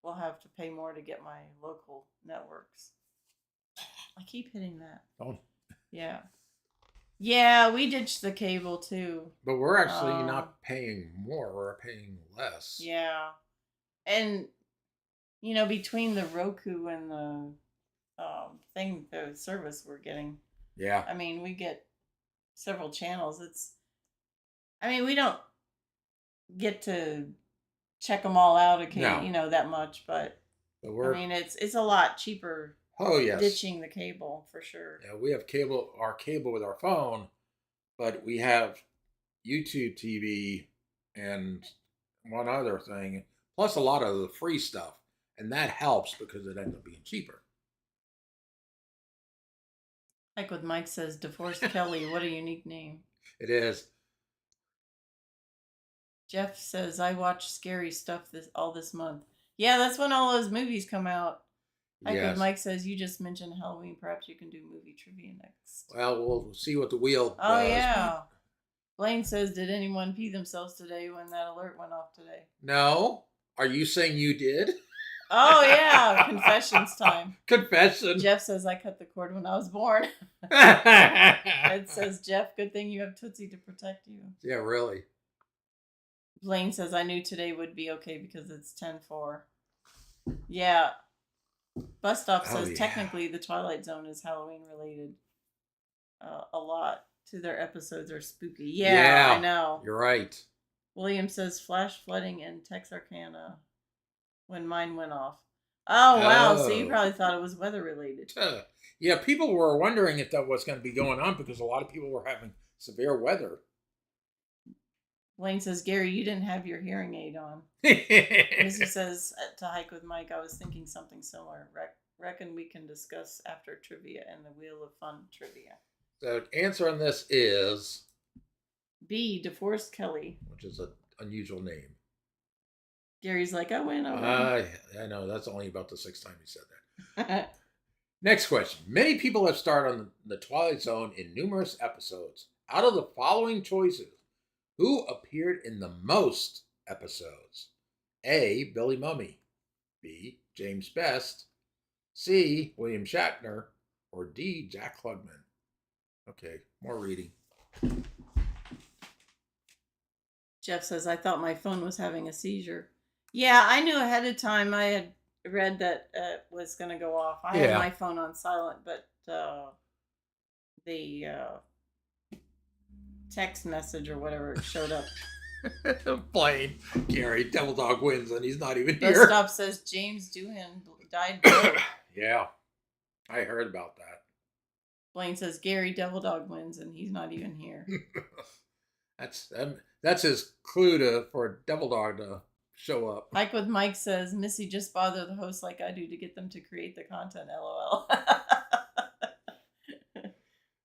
we'll have to pay more to get my local networks. I keep hitting that. Oh. Yeah. Yeah, we ditched the cable too. But we're actually not paying more. We're paying less. Yeah. And, between the Roku and the the service we're getting, Yeah. I mean, we get several channels. We don't get to check them all out occasionally, that much, but we're, it's a lot cheaper. Oh, yes. Ditching the cable for sure. Yeah, we have our cable with our phone, but we have YouTube TV and one other thing, plus a lot of the free stuff, and that helps because it ends up being cheaper. Like what Mike says, DeForest Kelly, what a unique name. It is. Jeff says, I watch scary stuff all this month. Yeah, that's when all those movies come out. Like what Mike says, you just mentioned Halloween. Perhaps you can do movie trivia next. Well, we'll see what the wheel does. Oh, yeah. Blaine says, did anyone pee themselves today when that alert went off today? No. Are you saying you did? Oh, yeah. Confessions time. Confession. Jeff says, I cut the cord when I was born. Ed says, Jeff, good thing you have Tootsie to protect you. Yeah, really. Blaine says, I knew today would be okay because it's 10-4. Yeah. Bus Stop says, technically, the Twilight Zone is Halloween related. A lot to their episodes are spooky. Yeah, I know. You're right. William says, flash flooding in Texarkana when mine went off. Oh, wow. So you probably thought it was weather related. Yeah, people were wondering if that was going to be going on because a lot of people were having severe weather. Blaine says, Gary, you didn't have your hearing aid on. Missy says, to hike with Mike, I was thinking something similar. Reckon we can discuss after trivia and the Wheel of Fun trivia. The answer on this is B, DeForest Kelly. Which is an unusual name. Gary's like, I win. I know. That's only about the 6th time he said that. Next question. Many people have starred on the Twilight Zone in numerous episodes. Out of the following choices, who appeared in the most episodes? A, Billy Mumy. B, James Best. C, William Shatner. Or D, Jack Klugman. Okay, more reading. Jeff says, I thought my phone was having a seizure. Yeah, I knew ahead of time. I had read that it was going to go off. I had my phone on silent, but the text message or whatever showed up. Plain. Gary, Devil Dog wins, and he's not even here. Bus Stop says James Doohan died broke. Yeah, I heard about that. Blaine says Gary Devil Dog wins, and he's not even here. That's his clue for Devil Dog to show up. Like with Mike says, Missy, just bother the host like I do to get them to create the content. LOL.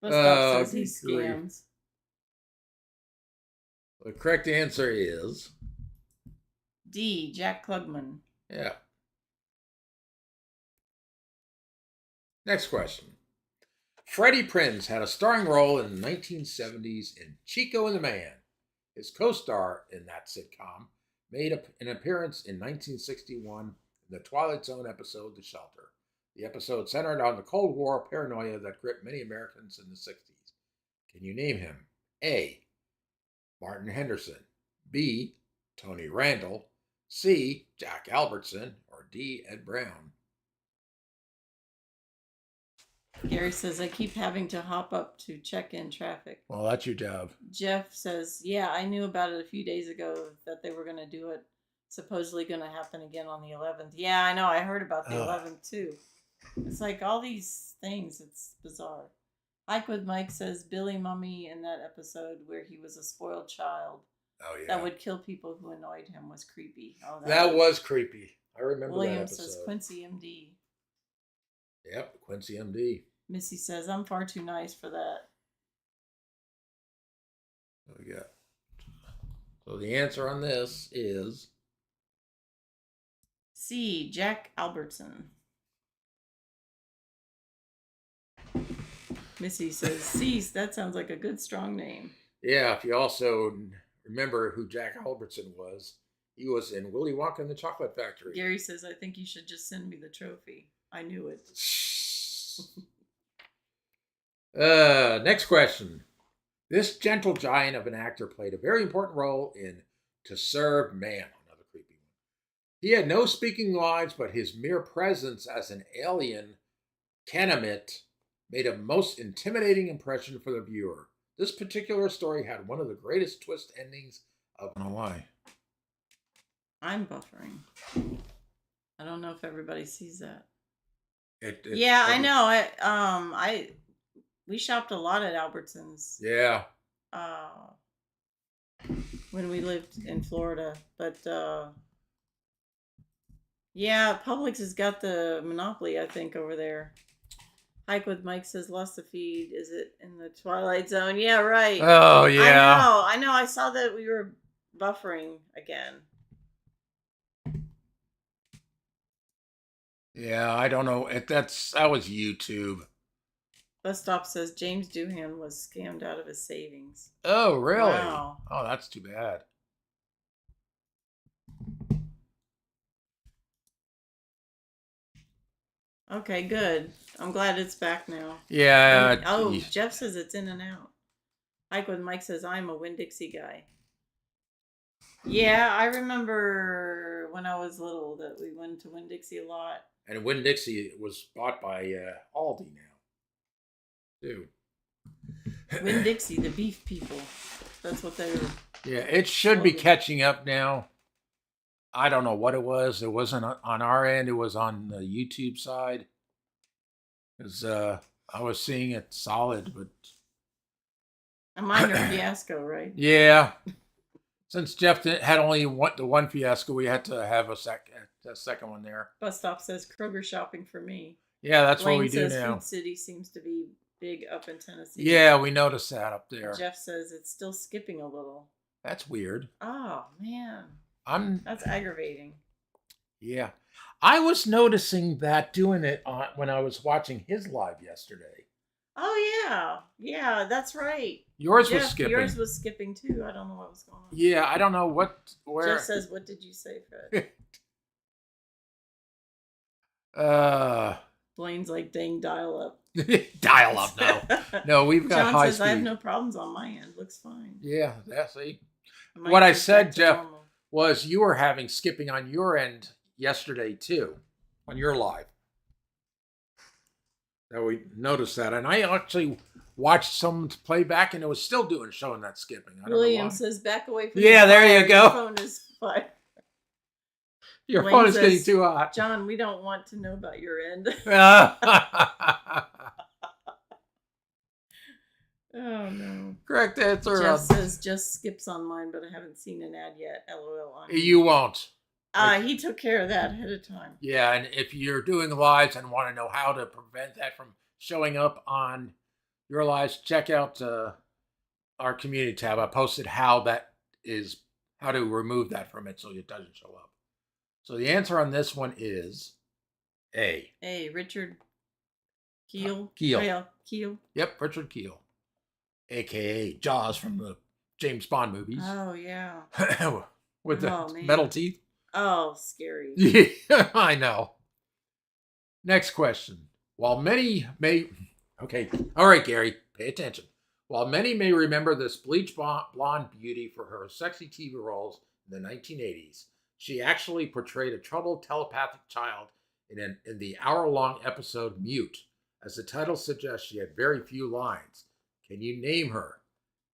Bus Stop says he scams. The correct answer is D, Jack Klugman. Yeah. Next question. Freddie Prinze had a starring role in the 1970s in Chico and the Man. His co-star in that sitcom made an appearance in 1961 in the Twilight Zone episode The Shelter. The episode centered on the Cold War paranoia that gripped many Americans in the 60s. Can you name him? A, Martin Henderson. B, Tony Randall. C, Jack Albertson. Or D, Ed Brown. Gary says, I keep having to hop up to check in traffic. Well, that's your job. Jeff says, yeah, I knew about it a few days ago that they were going to do it. Supposedly going to happen again on the 11th. Yeah, I know. I heard about the 11th too. It's like all these things. It's bizarre. Hike with Mike says Billy Mumy in that episode where he was a spoiled child. Oh, yeah. That would kill people who annoyed him was creepy. Oh, that was creepy. I remember William that episode. says Quincy MD. Yep, Quincy MD. Missy says, I'm far too nice for that. What we got? So the answer on this is C, Jack Albertson. Missy says, C, that sounds like a good strong name. Yeah, if you also remember who Jack Albertson was, He was in Willy Wonka and the Chocolate Factory. Gary says, I think you should just send me the trophy. I knew it. Next question. This gentle giant of an actor played a very important role in To Serve Man, another creepy one. He had no speaking lines, but his mere presence as an alien Kenamit made a most intimidating impression for the viewer. This particular story had one of the greatest twist endings of... I don't know why. I'm buffering. I don't know if everybody sees that. Yeah, I know. We shopped a lot at Albertsons. Yeah. When we lived in Florida, but yeah, Publix has got the monopoly, I think, over there. Hike with Mike says, lost the feed. Is it in the Twilight Zone? Yeah, right. Oh, yeah. I know. I saw that we were buffering again. Yeah, I don't know. That was YouTube. Bus Stop says James Doohan was scammed out of his savings. Oh, really? Wow. Oh, that's too bad. Okay, good. I'm glad it's back now. Yeah. Jeff says it's in and out. Hike with Mike says I'm a Winn-Dixie guy. Yeah, I remember when I was little that we went to Winn-Dixie a lot. And Winn-Dixie was bought by Aldi now, too. Winn-Dixie, the beef people. That's what they were. Yeah, it should be catching up now. I don't know what it was. It wasn't on our end. It was on the YouTube side. Because I was seeing it solid, but... A minor fiasco, right? Yeah. Since Jeff had only the one fiasco, we had to have a second one there. Bus Stop says Kroger shopping for me. Yeah, that's Blaine what we do says now. Food City seems to be big up in Tennessee. Yeah, we noticed that up there. Jeff says it's still skipping a little. That's weird. Oh, man. That's aggravating. Yeah. I was noticing that doing it when I was watching his live yesterday. Oh, yeah. Yeah, that's right. Yours was skipping. Yours was skipping, too. I don't know what was going on. Yeah, I don't know where. Jeff says, what did you say, Fred? Blaine's like, dang, dial up. Dial up, no. No, we've got John high says, speed. I have no problems on my end. Looks fine. Yeah, see. What I said, Jeff, was you were having skipping on your end yesterday, too, on your live. That we noticed that. And I actually watched someone's playback, and it was still showing that skipping. I don't know William why. says, back away from Yeah, there you go. Your phone is fire. Your phone is getting too hot. John, we don't want to know about your end. Oh, no. Correct answer. Jeff says, just skips on mine, but I haven't seen an ad yet. LOL on You won't. He took care of that ahead of time. Yeah, and if you're doing lives and want to know how to prevent that from showing up on your lives, check out our community tab. I posted how to remove that from it so it doesn't show up. So the answer on this one is A. Richard Keel. Keel. Keel. Yep, Richard Keel, a.k.a. Jaws from the James Bond movies. Oh, yeah. With the metal teeth. Oh, scary. Yeah, I know. Next question. While many may... Okay. All right, Gary, pay attention. While many may remember this bleach blonde beauty for her sexy TV roles in the 1980s, she actually portrayed a troubled telepathic child in the hour-long episode Mute. As the title suggests, she had very few lines. Can you name her?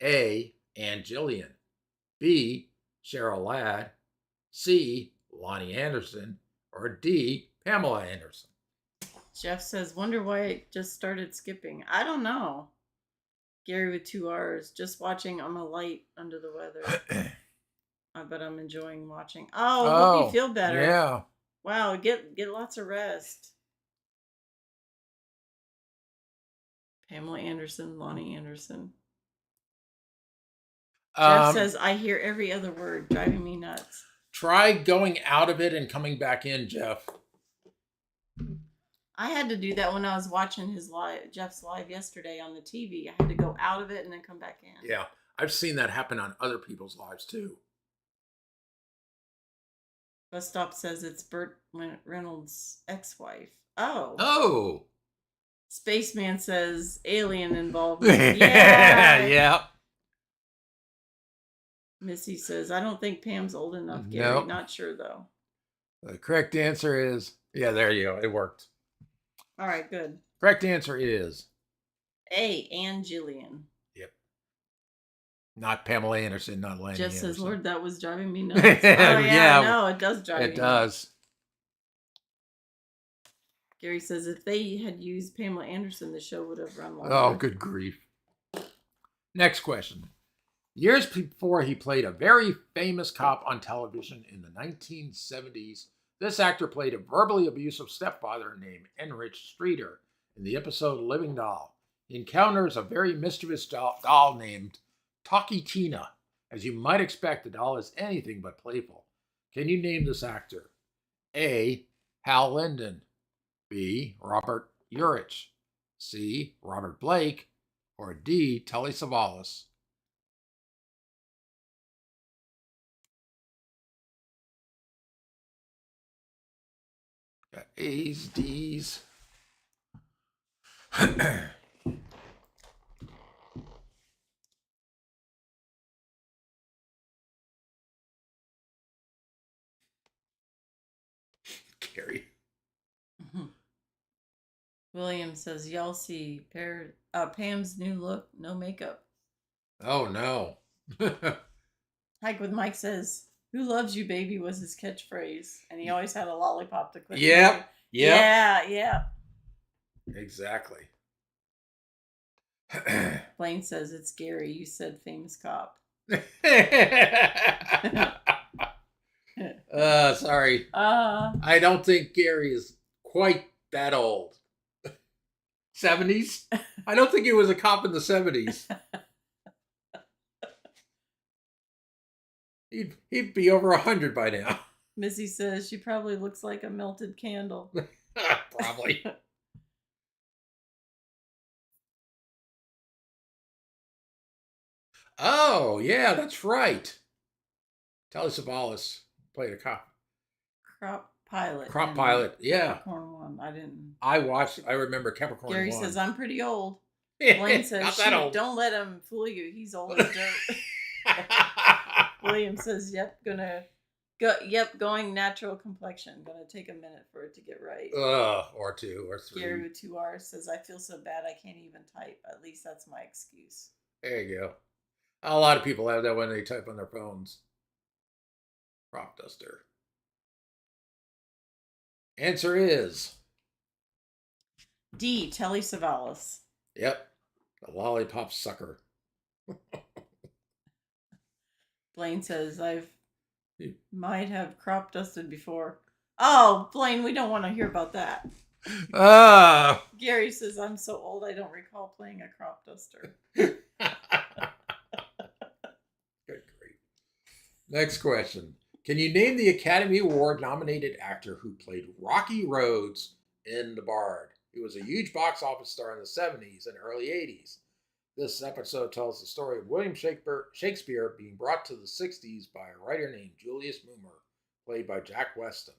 A. Ann Jillian. B. Cheryl Ladd. C. Lonnie Anderson. Or D. Pamela Anderson. Jeff says, wonder why it just started skipping. I don't know. Gary with 2 R's. Just watching. I'm a light under the weather. But I'm enjoying watching. Oh, hope you feel better. Yeah. Wow, get lots of rest. Pamela Anderson, Lonnie Anderson. Jeff says, I hear every other word, driving me nuts. Try going out of it and coming back in, Jeff. I had to do that when I was watching Jeff's live yesterday on the TV. I had to go out of it and then come back in. Yeah, I've seen that happen on other people's lives too. Bus stop says it's Burt Reynolds' ex-wife. Oh. Oh. Spaceman says alien involvement. Yeah. Yeah. Missy says, I don't think Pam's old enough, Gary. Nope. Not sure, though. The correct answer is, yeah, there you go. It worked. All right, good. Correct answer is A, Ann Jillian. Yep. Not Pamela Anderson, not Lanny Jeff Anderson. says, Lord, that was driving me nuts. Oh, yeah, no, it does drive me nuts. It does. Gary says, if they had used Pamela Anderson, the show would have run longer. Oh, good grief. Next question. Years before he played a very famous cop on television in the 1970s, this actor played a verbally abusive stepfather named Enrich Streeter in the episode Living Doll. He encounters a very mischievous doll named Talkie Tina. As you might expect, the doll is anything but playful. Can you name this actor? A. Hal Linden. B. Robert Urich. C. Robert Blake. Or D. Telly Savalas. Got A's, D's. Gary. William says, y'all see Pam's new look, no makeup. Oh, no. Hike with Mike says, who loves you, baby, was his catchphrase. And he always had a lollipop to click. Yep. Yeah. Exactly. Blaine says, it's Gary. You said famous cop. Sorry. Uh-huh. I don't think Gary is quite that old. 70s? I don't think he was a cop in the 70s. He'd be over 100 by now. Missy says she probably looks like a melted candle. Probably. Oh, yeah, that's right. Telly Savalas played a cop. Crop pilot. Crop pilot, yeah. Capricorn 1. I didn't. I remember Capricorn Gary 1. says, I'm pretty old. Blaine says, Not that old. Don't let him fool you. He's old as dirt. William says, going natural complexion. Gonna take a minute for it to get right. Or 2 or 3. Gary with 2 R's says, I feel so bad I can't even type. At least that's my excuse. There you go. A lot of people have that when they type on their phones. Crop duster. Answer is D. Telly Savalas. Yep. The lollipop sucker. Blaine says, might have crop dusted before. Oh, Blaine, we don't want to hear about that. Gary says, I'm so old I don't recall playing a crop duster. Good grief. Next question. Can you name the Academy Award nominated actor who played Rocky Rhodes in The Bard? He was a huge box office star in the 70s and early 80s. This episode tells the story of William Shakespeare being brought to the 60s by a writer named Julius Moomer, played by Jack Weston.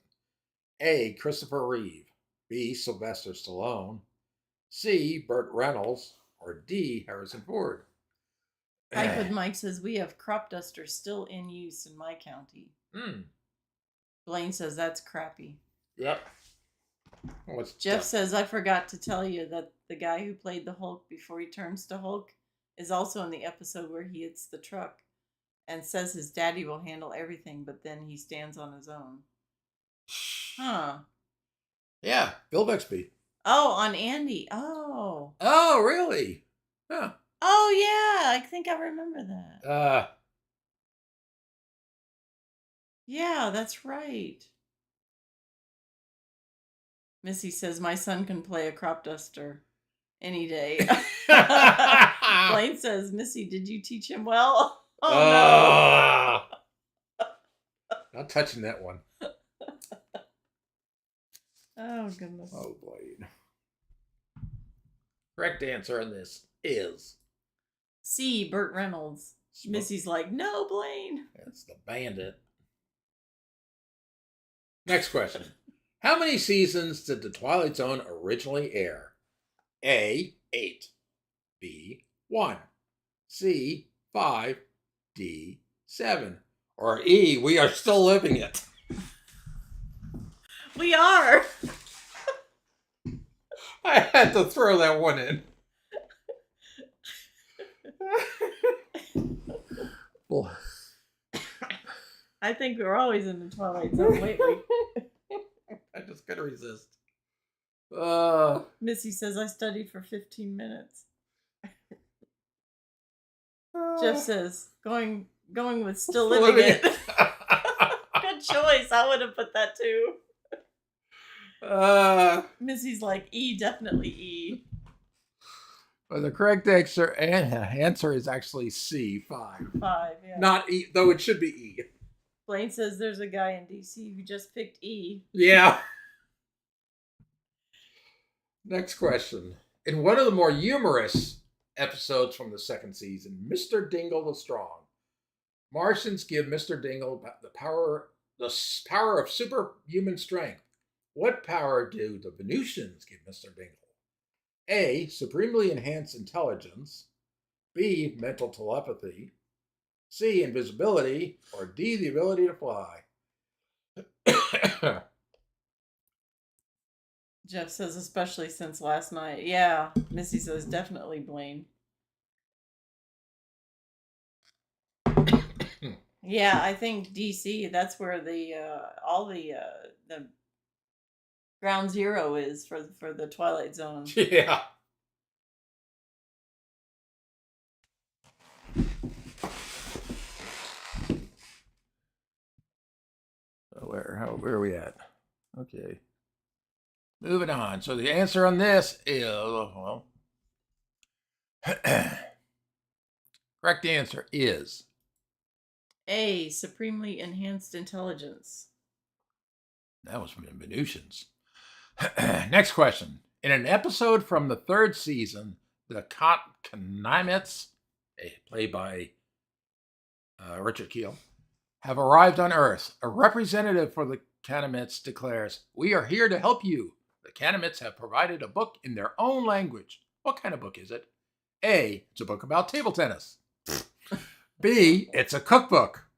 A. Christopher Reeve. B. Sylvester Stallone. C. Burt Reynolds. Or D. Harrison Ford. Hike with Mike says, we have crop dusters still in use in my county. Blaine says, that's crappy. Yep. Jeff says, I forgot to tell you that the guy who played the Hulk before he turns to Hulk is also in the episode where he hits the truck and says his daddy will handle everything, but then he stands on his own. Huh. Yeah, Bill Bixby. Oh, on Andy. Oh. Oh, really? Huh. Oh, yeah. I think I remember that. Yeah, that's right. Missy says, my son can play a crop duster any day. Blaine says, Missy, did you teach him well? Oh, no. Not touching that one. Oh, goodness. Oh, Blaine. Correct answer on this is C. Burt Reynolds. Missy's like, no, Blaine. That's the bandit. Next question. How many seasons did The Twilight Zone originally air? A, 8. B, 1. C, 5. D, 7. Or E, we are still living it. We are. I had to throw that one in. Well, I think we're always in the Twilight Zone lately. I just couldn't resist. Missy says I studied for 15 minutes. Jeff says going with still living it. Good choice. I would have put that too. Missy's like E, definitely E. Well, the correct answer is actually C, 5. 5, yeah. Not E, though it should be E. Blaine says there's a guy in DC who just picked E. Yeah. Next question. In one of the more humorous episodes from the second season, Mr. Dingle the Strong, Martians give Mr. Dingle the power of superhuman strength. What power do the Venusians give Mr. Dingle? A, supremely enhanced intelligence. B, mental telepathy. C, invisibility. Or D, the ability to fly. Jeff says especially since last night. Yeah. Missy says definitely Blaine. Yeah, I think DC, that's where all the ground zero is for the Twilight Zone. Yeah. Where are we at? Okay. Moving on. So the answer on this is, well, correct answer is A, supremely enhanced intelligence. that was from the Venusians. Next question. In an episode from the third season, the Canimets, played by Richard Keel, have arrived on Earth. A representative for the Canimets declares, "We are here to help you. The Canimets have provided a book in their own language." What kind of book is it? A, it's a book about table tennis. B, it's a cookbook.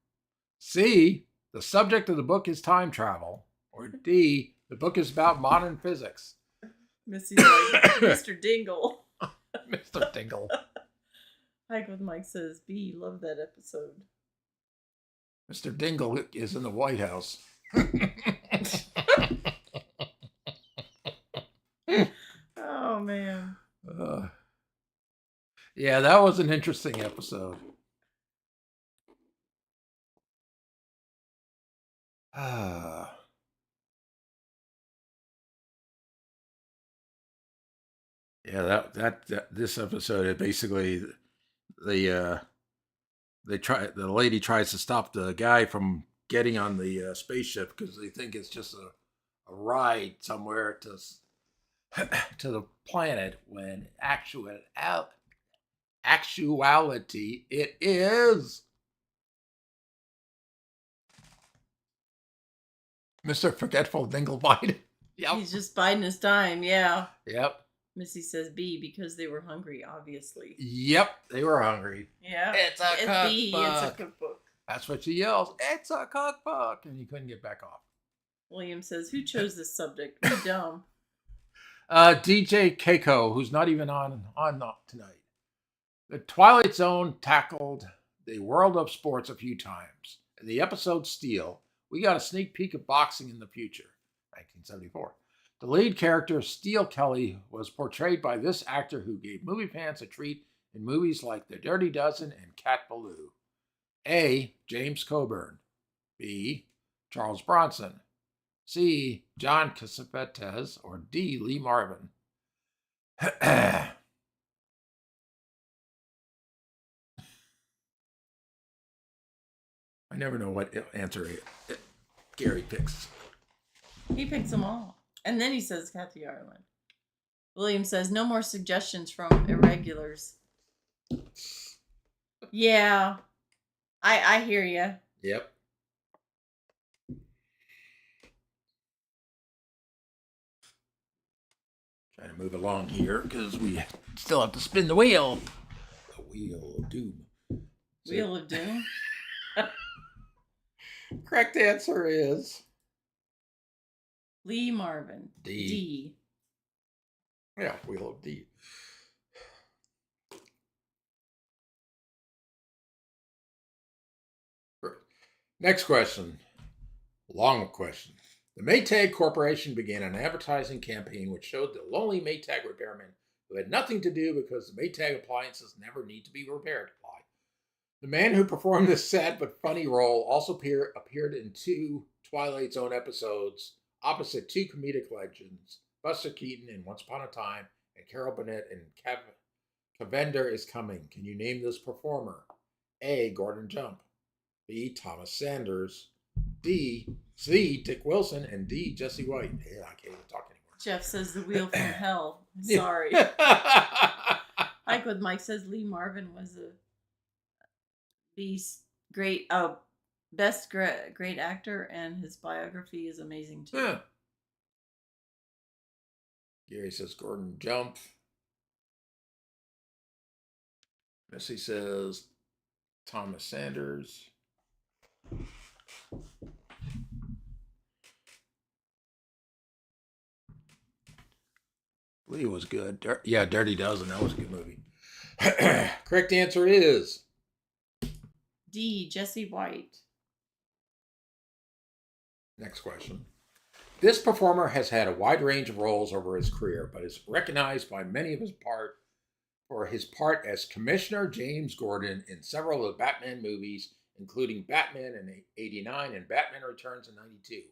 C, the subject of the book is time travel. Or D, the book is about modern physics. Missy's like, Mr. Dingle. Mr. Dingle. Hike with Mike says B, love that episode. Mr. Dingle is in the White House. Oh, man. Yeah, that was an interesting episode. Yeah, that this episode, it basically the lady tries to stop the guy from getting on the spaceship because they think it's just a ride somewhere to the planet, when actuality it is Mr. Forgetful Dinglebite. Yep. He's just biding his time, yeah. Yep. Missy says B because they were hungry, obviously. Yep, they were hungry. Yeah. It's a cookbook. B, it's a cookbook. That's what she yells. It's a cookbook. And he couldn't get back off. William says, who chose this subject? We dumb. DJ Keiko, who's not even on tonight. The Twilight Zone tackled the world of sports a few times. In the episode Steel, we got a sneak peek of boxing in the future, 1974. The lead character, Steel Kelly, was portrayed by this actor who gave movie fans a treat in movies like The Dirty Dozen and Cat Ballou. A, James Coburn. B, Charles Bronson. C, John Cassavetes. Or D, Lee Marvin. I never know what answer Gary picks. He picks them all. And then he says Kathy Ireland. William says, no more suggestions from irregulars. Yeah. I hear you. Yep. Trying to move along here because we still have to spin the wheel. The wheel of doom. Wheel of Doom. Correct answer is Lee Marvin. D. D. Yeah, wheel of D. Next question. Long question. The Maytag Corporation began an advertising campaign which showed the lonely Maytag repairman who had nothing to do because the Maytag appliances never need to be repaired. The man who performed this sad but funny role also appeared in 2 Twilight Zone episodes opposite 2 comedic legends, Buster Keaton in Once Upon a Time and Carol Burnett in Cavender is Coming. Can you name this performer? A. Gordon Jump. B. Thomas Sanders. C. Dick Wilson. And D. Jesse White. Yeah, I can't even talk anymore. Jeff says the wheel from hell. Sorry. Like with Mike says, Lee Marvin was a best great actor, and his biography is amazing too. Yeah. Gary says Gordon Jump. Missy says Thomas Sanders. Lee was good. Yeah, Dirty Dozen. That was a good movie. Correct answer is D. Jesse White. Next question. This performer has had a wide range of roles over his career, but is recognized by many of his for his part as Commissioner James Gordon in several of the Batman movies, including Batman in '89 and Batman Returns in '92.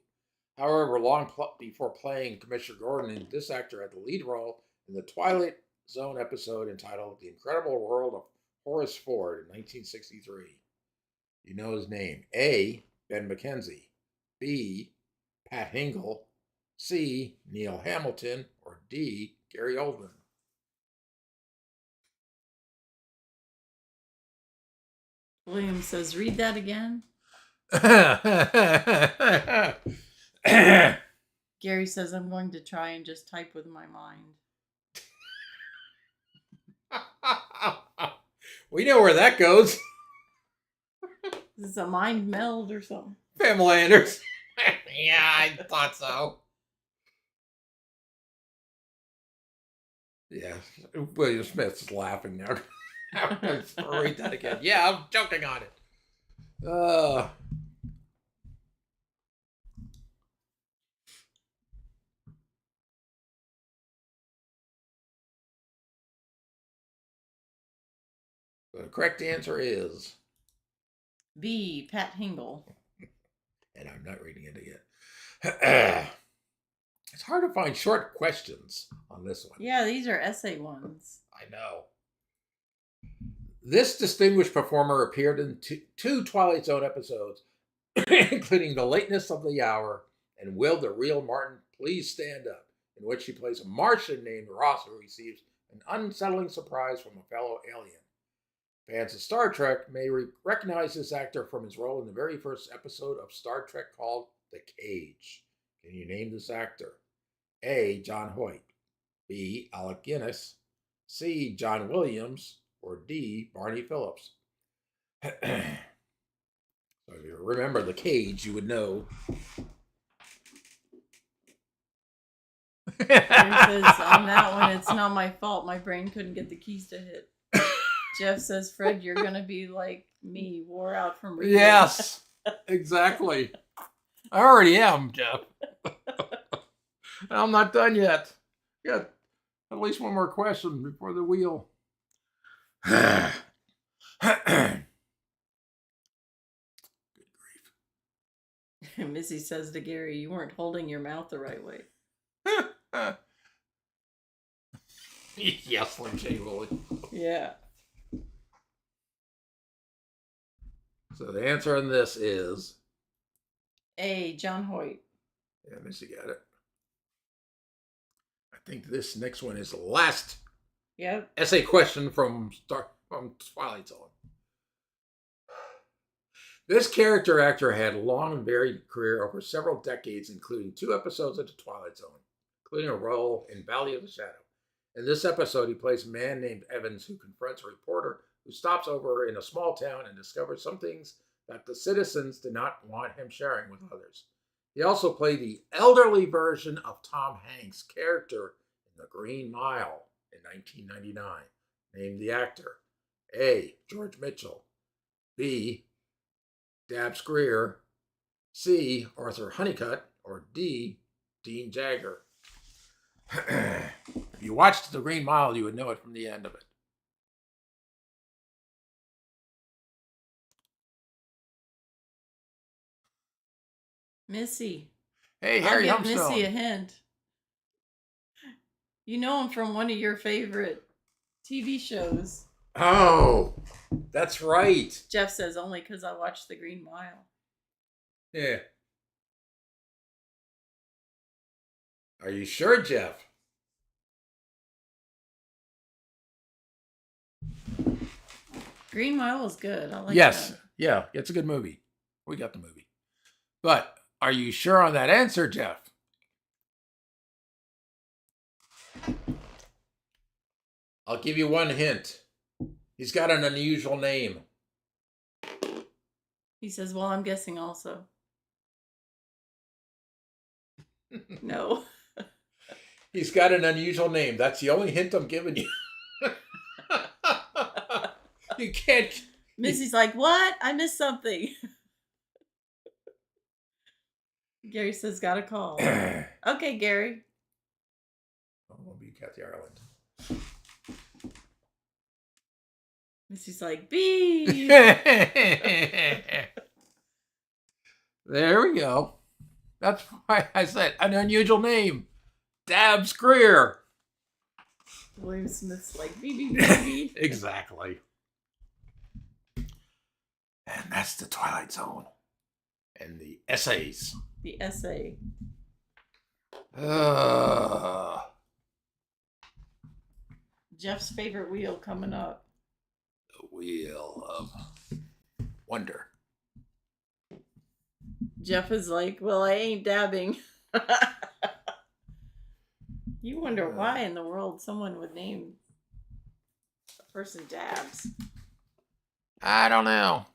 However, long before playing Commissioner Gordon, this actor had the lead role in the Twilight Zone episode entitled The Incredible World of Horace Ford in 1963. You know his name. A. Ben McKenzie. B. Pat Hingle. C. Neil Hamilton. Or D. Gary Oldman. William says, read that again. Gary says, I'm going to try and just type with my mind. We know where that goes. Is this a mind meld or something? Family Anders. Yeah, I thought so. Yeah, William Smith's laughing now. I'll read that again. Yeah, I'm joking on it. The correct answer is B. Pat Hingle. And I'm not reading it again. It's hard to find short questions on this one. Yeah, these are essay ones. I know. This distinguished performer appeared in 2 Twilight Zone episodes, including The Lateness of the Hour and Will the Real Martin Please Stand Up, in which she plays a Martian named Ross who receives an unsettling surprise from a fellow alien. Fans of Star Trek may recognize this actor from his role in the very first episode of Star Trek called The Cage. Can you name this actor? A. John Hoyt. B. Alec Guinness. C. John Williams. Or D. Barney Phillips. So if you remember The Cage, you would know. Says, on that one, it's not my fault. My brain couldn't get the keys to hit. Jeff says, Fred, you're going to be like me, wore out from reading. Yes, exactly. I already am, Jeff. I'm not done yet. Got at least one more question before the wheel. Good grief. Missy says to Gary, you weren't holding your mouth the right way. Yes, Slim Shady. Yeah. So the answer on this is A. John Hoyt. Yeah, Missy got it. I think this next one is the last essay question from Twilight Zone. This character actor had a long and varied career over several decades, including 2 episodes of The Twilight Zone, including a role in Valley of the Shadow. In this episode, he plays a man named Evans who confronts a reporter who stops over in a small town and discovers some things that the citizens did not want him sharing with others. He also played the elderly version of Tom Hanks' character in The Green Mile in 1999. Name the actor. A. George Mitchell. B. Dabbs Greer. C. Arthur Honeycutt. Or D. Dean Jagger. If you watched The Green Mile, you would know it from the end of it. Missy. Hey, I'll Harry give Humstone. Missy a hint. You know him from one of your favorite TV shows. Oh, that's right. Jeff says only because I watched The Green Mile. Yeah. Are you sure, Jeff? Green Mile is good. I like Yes. that. Yeah, it's a good movie. We got the movie. But are you sure on that answer, Jeff? I'll give you one hint. He's got an unusual name. He says, well, I'm guessing also. No. He's got an unusual name. That's the only hint I'm giving you. You can't. Missy's like, what? I missed something. Gary says, got a call. Okay, Gary. I'll be Kathy Ireland. Missy's like, beep. There we go. That's why I said an unusual name. Dabbs Greer. William Smith's like, beep, beep, beep, beep. Exactly. And that's the Twilight Zone. And the essays. The essay. Jeff's favorite wheel coming up. The Wheel of Wonder. Jeff is like, well, I ain't dabbing. You wonder why in the world someone would name a person Dabs. I don't know.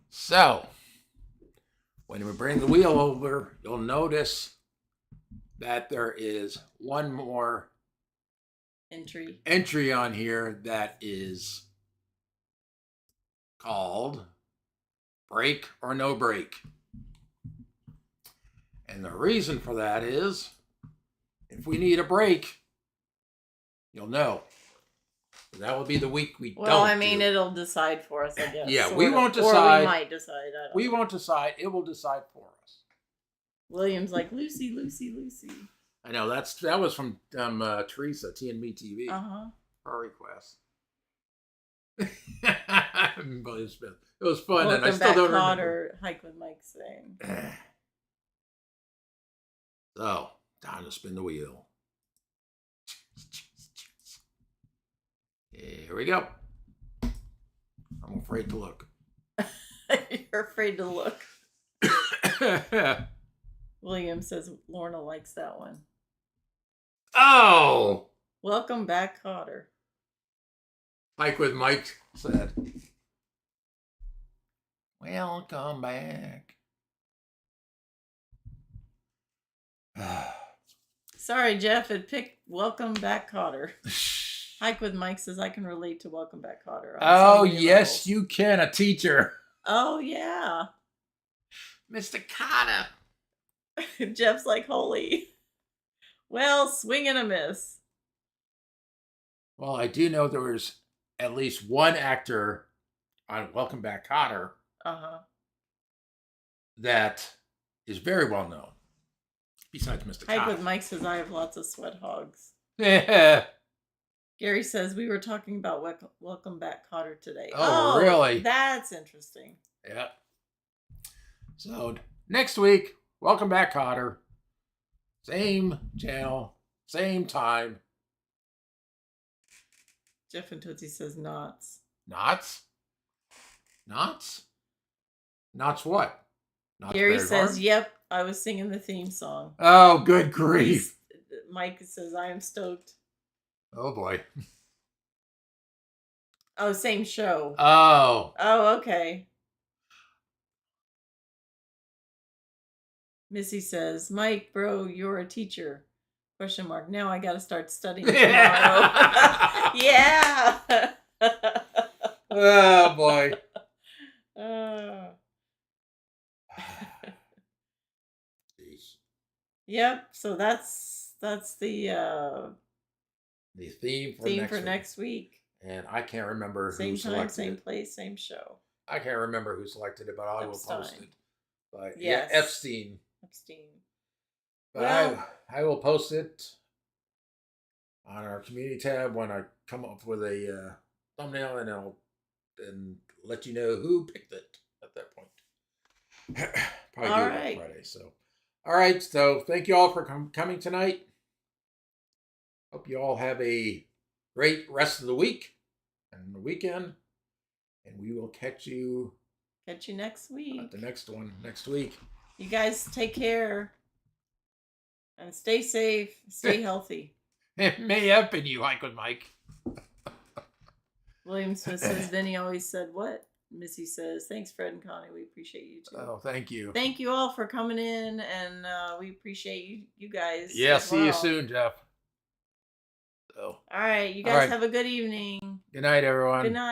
So, when we bring the wheel over, you'll notice that there is one more entry on here that is called Break or No Break. And the reason for that is if we need a break, you'll know. That will be the week we don't. Well, I mean, it'll decide for us, I guess. Yeah, we won't Or decide. we might decide. I don't We know. won't decide. It will decide for us. William's like, Lucy, Lucy, Lucy. I know that was from Teresa T and Me TV. Her request. William Smith. It was fun, Welcome and I still don't back, remember. Hike with Mike saying. So, time to spin the wheel. Here we go. I'm afraid to look. You're afraid to look. William says Lorna likes that one. Oh! Welcome back, Cotter. Hike with Mike said. Welcome back. Sorry, Jeff, it picked Welcome Back, Cotter. Hike with Mike says I can relate to Welcome Back, Cotter. Oh, yes, you can. A teacher. Oh, yeah. Mr. Cotter. Jeff's like, holy. Well, swing and a miss. Well, I do know there was at least one actor on Welcome Back, Cotter that is very well known. Besides Mr. Hike Cotter. with Mike says I have lots of sweat hogs. Yeah. Gary says we were talking about Welcome Back, Cotter today. Oh, really? That's interesting. Yeah. So next week, Welcome Back, Cotter. Same channel, same time. Jeff and Tootsie says knots. Knots? Knots? Knots what? Knots Gary Berry says, Farm? yep, I was singing the theme song. Oh, good grief. Mike says, I am stoked. Oh, boy. Oh, same show. Oh. Oh, okay. Missy says, Mike, bro, you're a teacher. Question mark. Now I got to start studying tomorrow. Yeah. Oh, boy. Yep. So that's the theme for next week. And I can't remember Same who time, selected same it. place, same show. I can't remember who selected it, but I will post Epstein. it. But Yes. yeah, Epstein. But Well, I will post it on our community tab when I come up with a thumbnail, and I'll let you know who picked it at that point. Probably All do it right. on Friday. So, all right. So, thank you all for coming tonight. Hope you all have a great rest of the week and the weekend, and we will catch you next week. at the next one next week. You guys take care and stay safe, stay healthy. May happen you, Hike with Mike. William Smith says, Vinny always said what? Missy says, thanks, Fred and Connie. We appreciate you too. Oh, thank you. Thank you all for coming in, and we appreciate you guys. Yeah, as see you well. soon, Jeff. So, All right, you All guys right. have a good evening. Good night, everyone. Good night.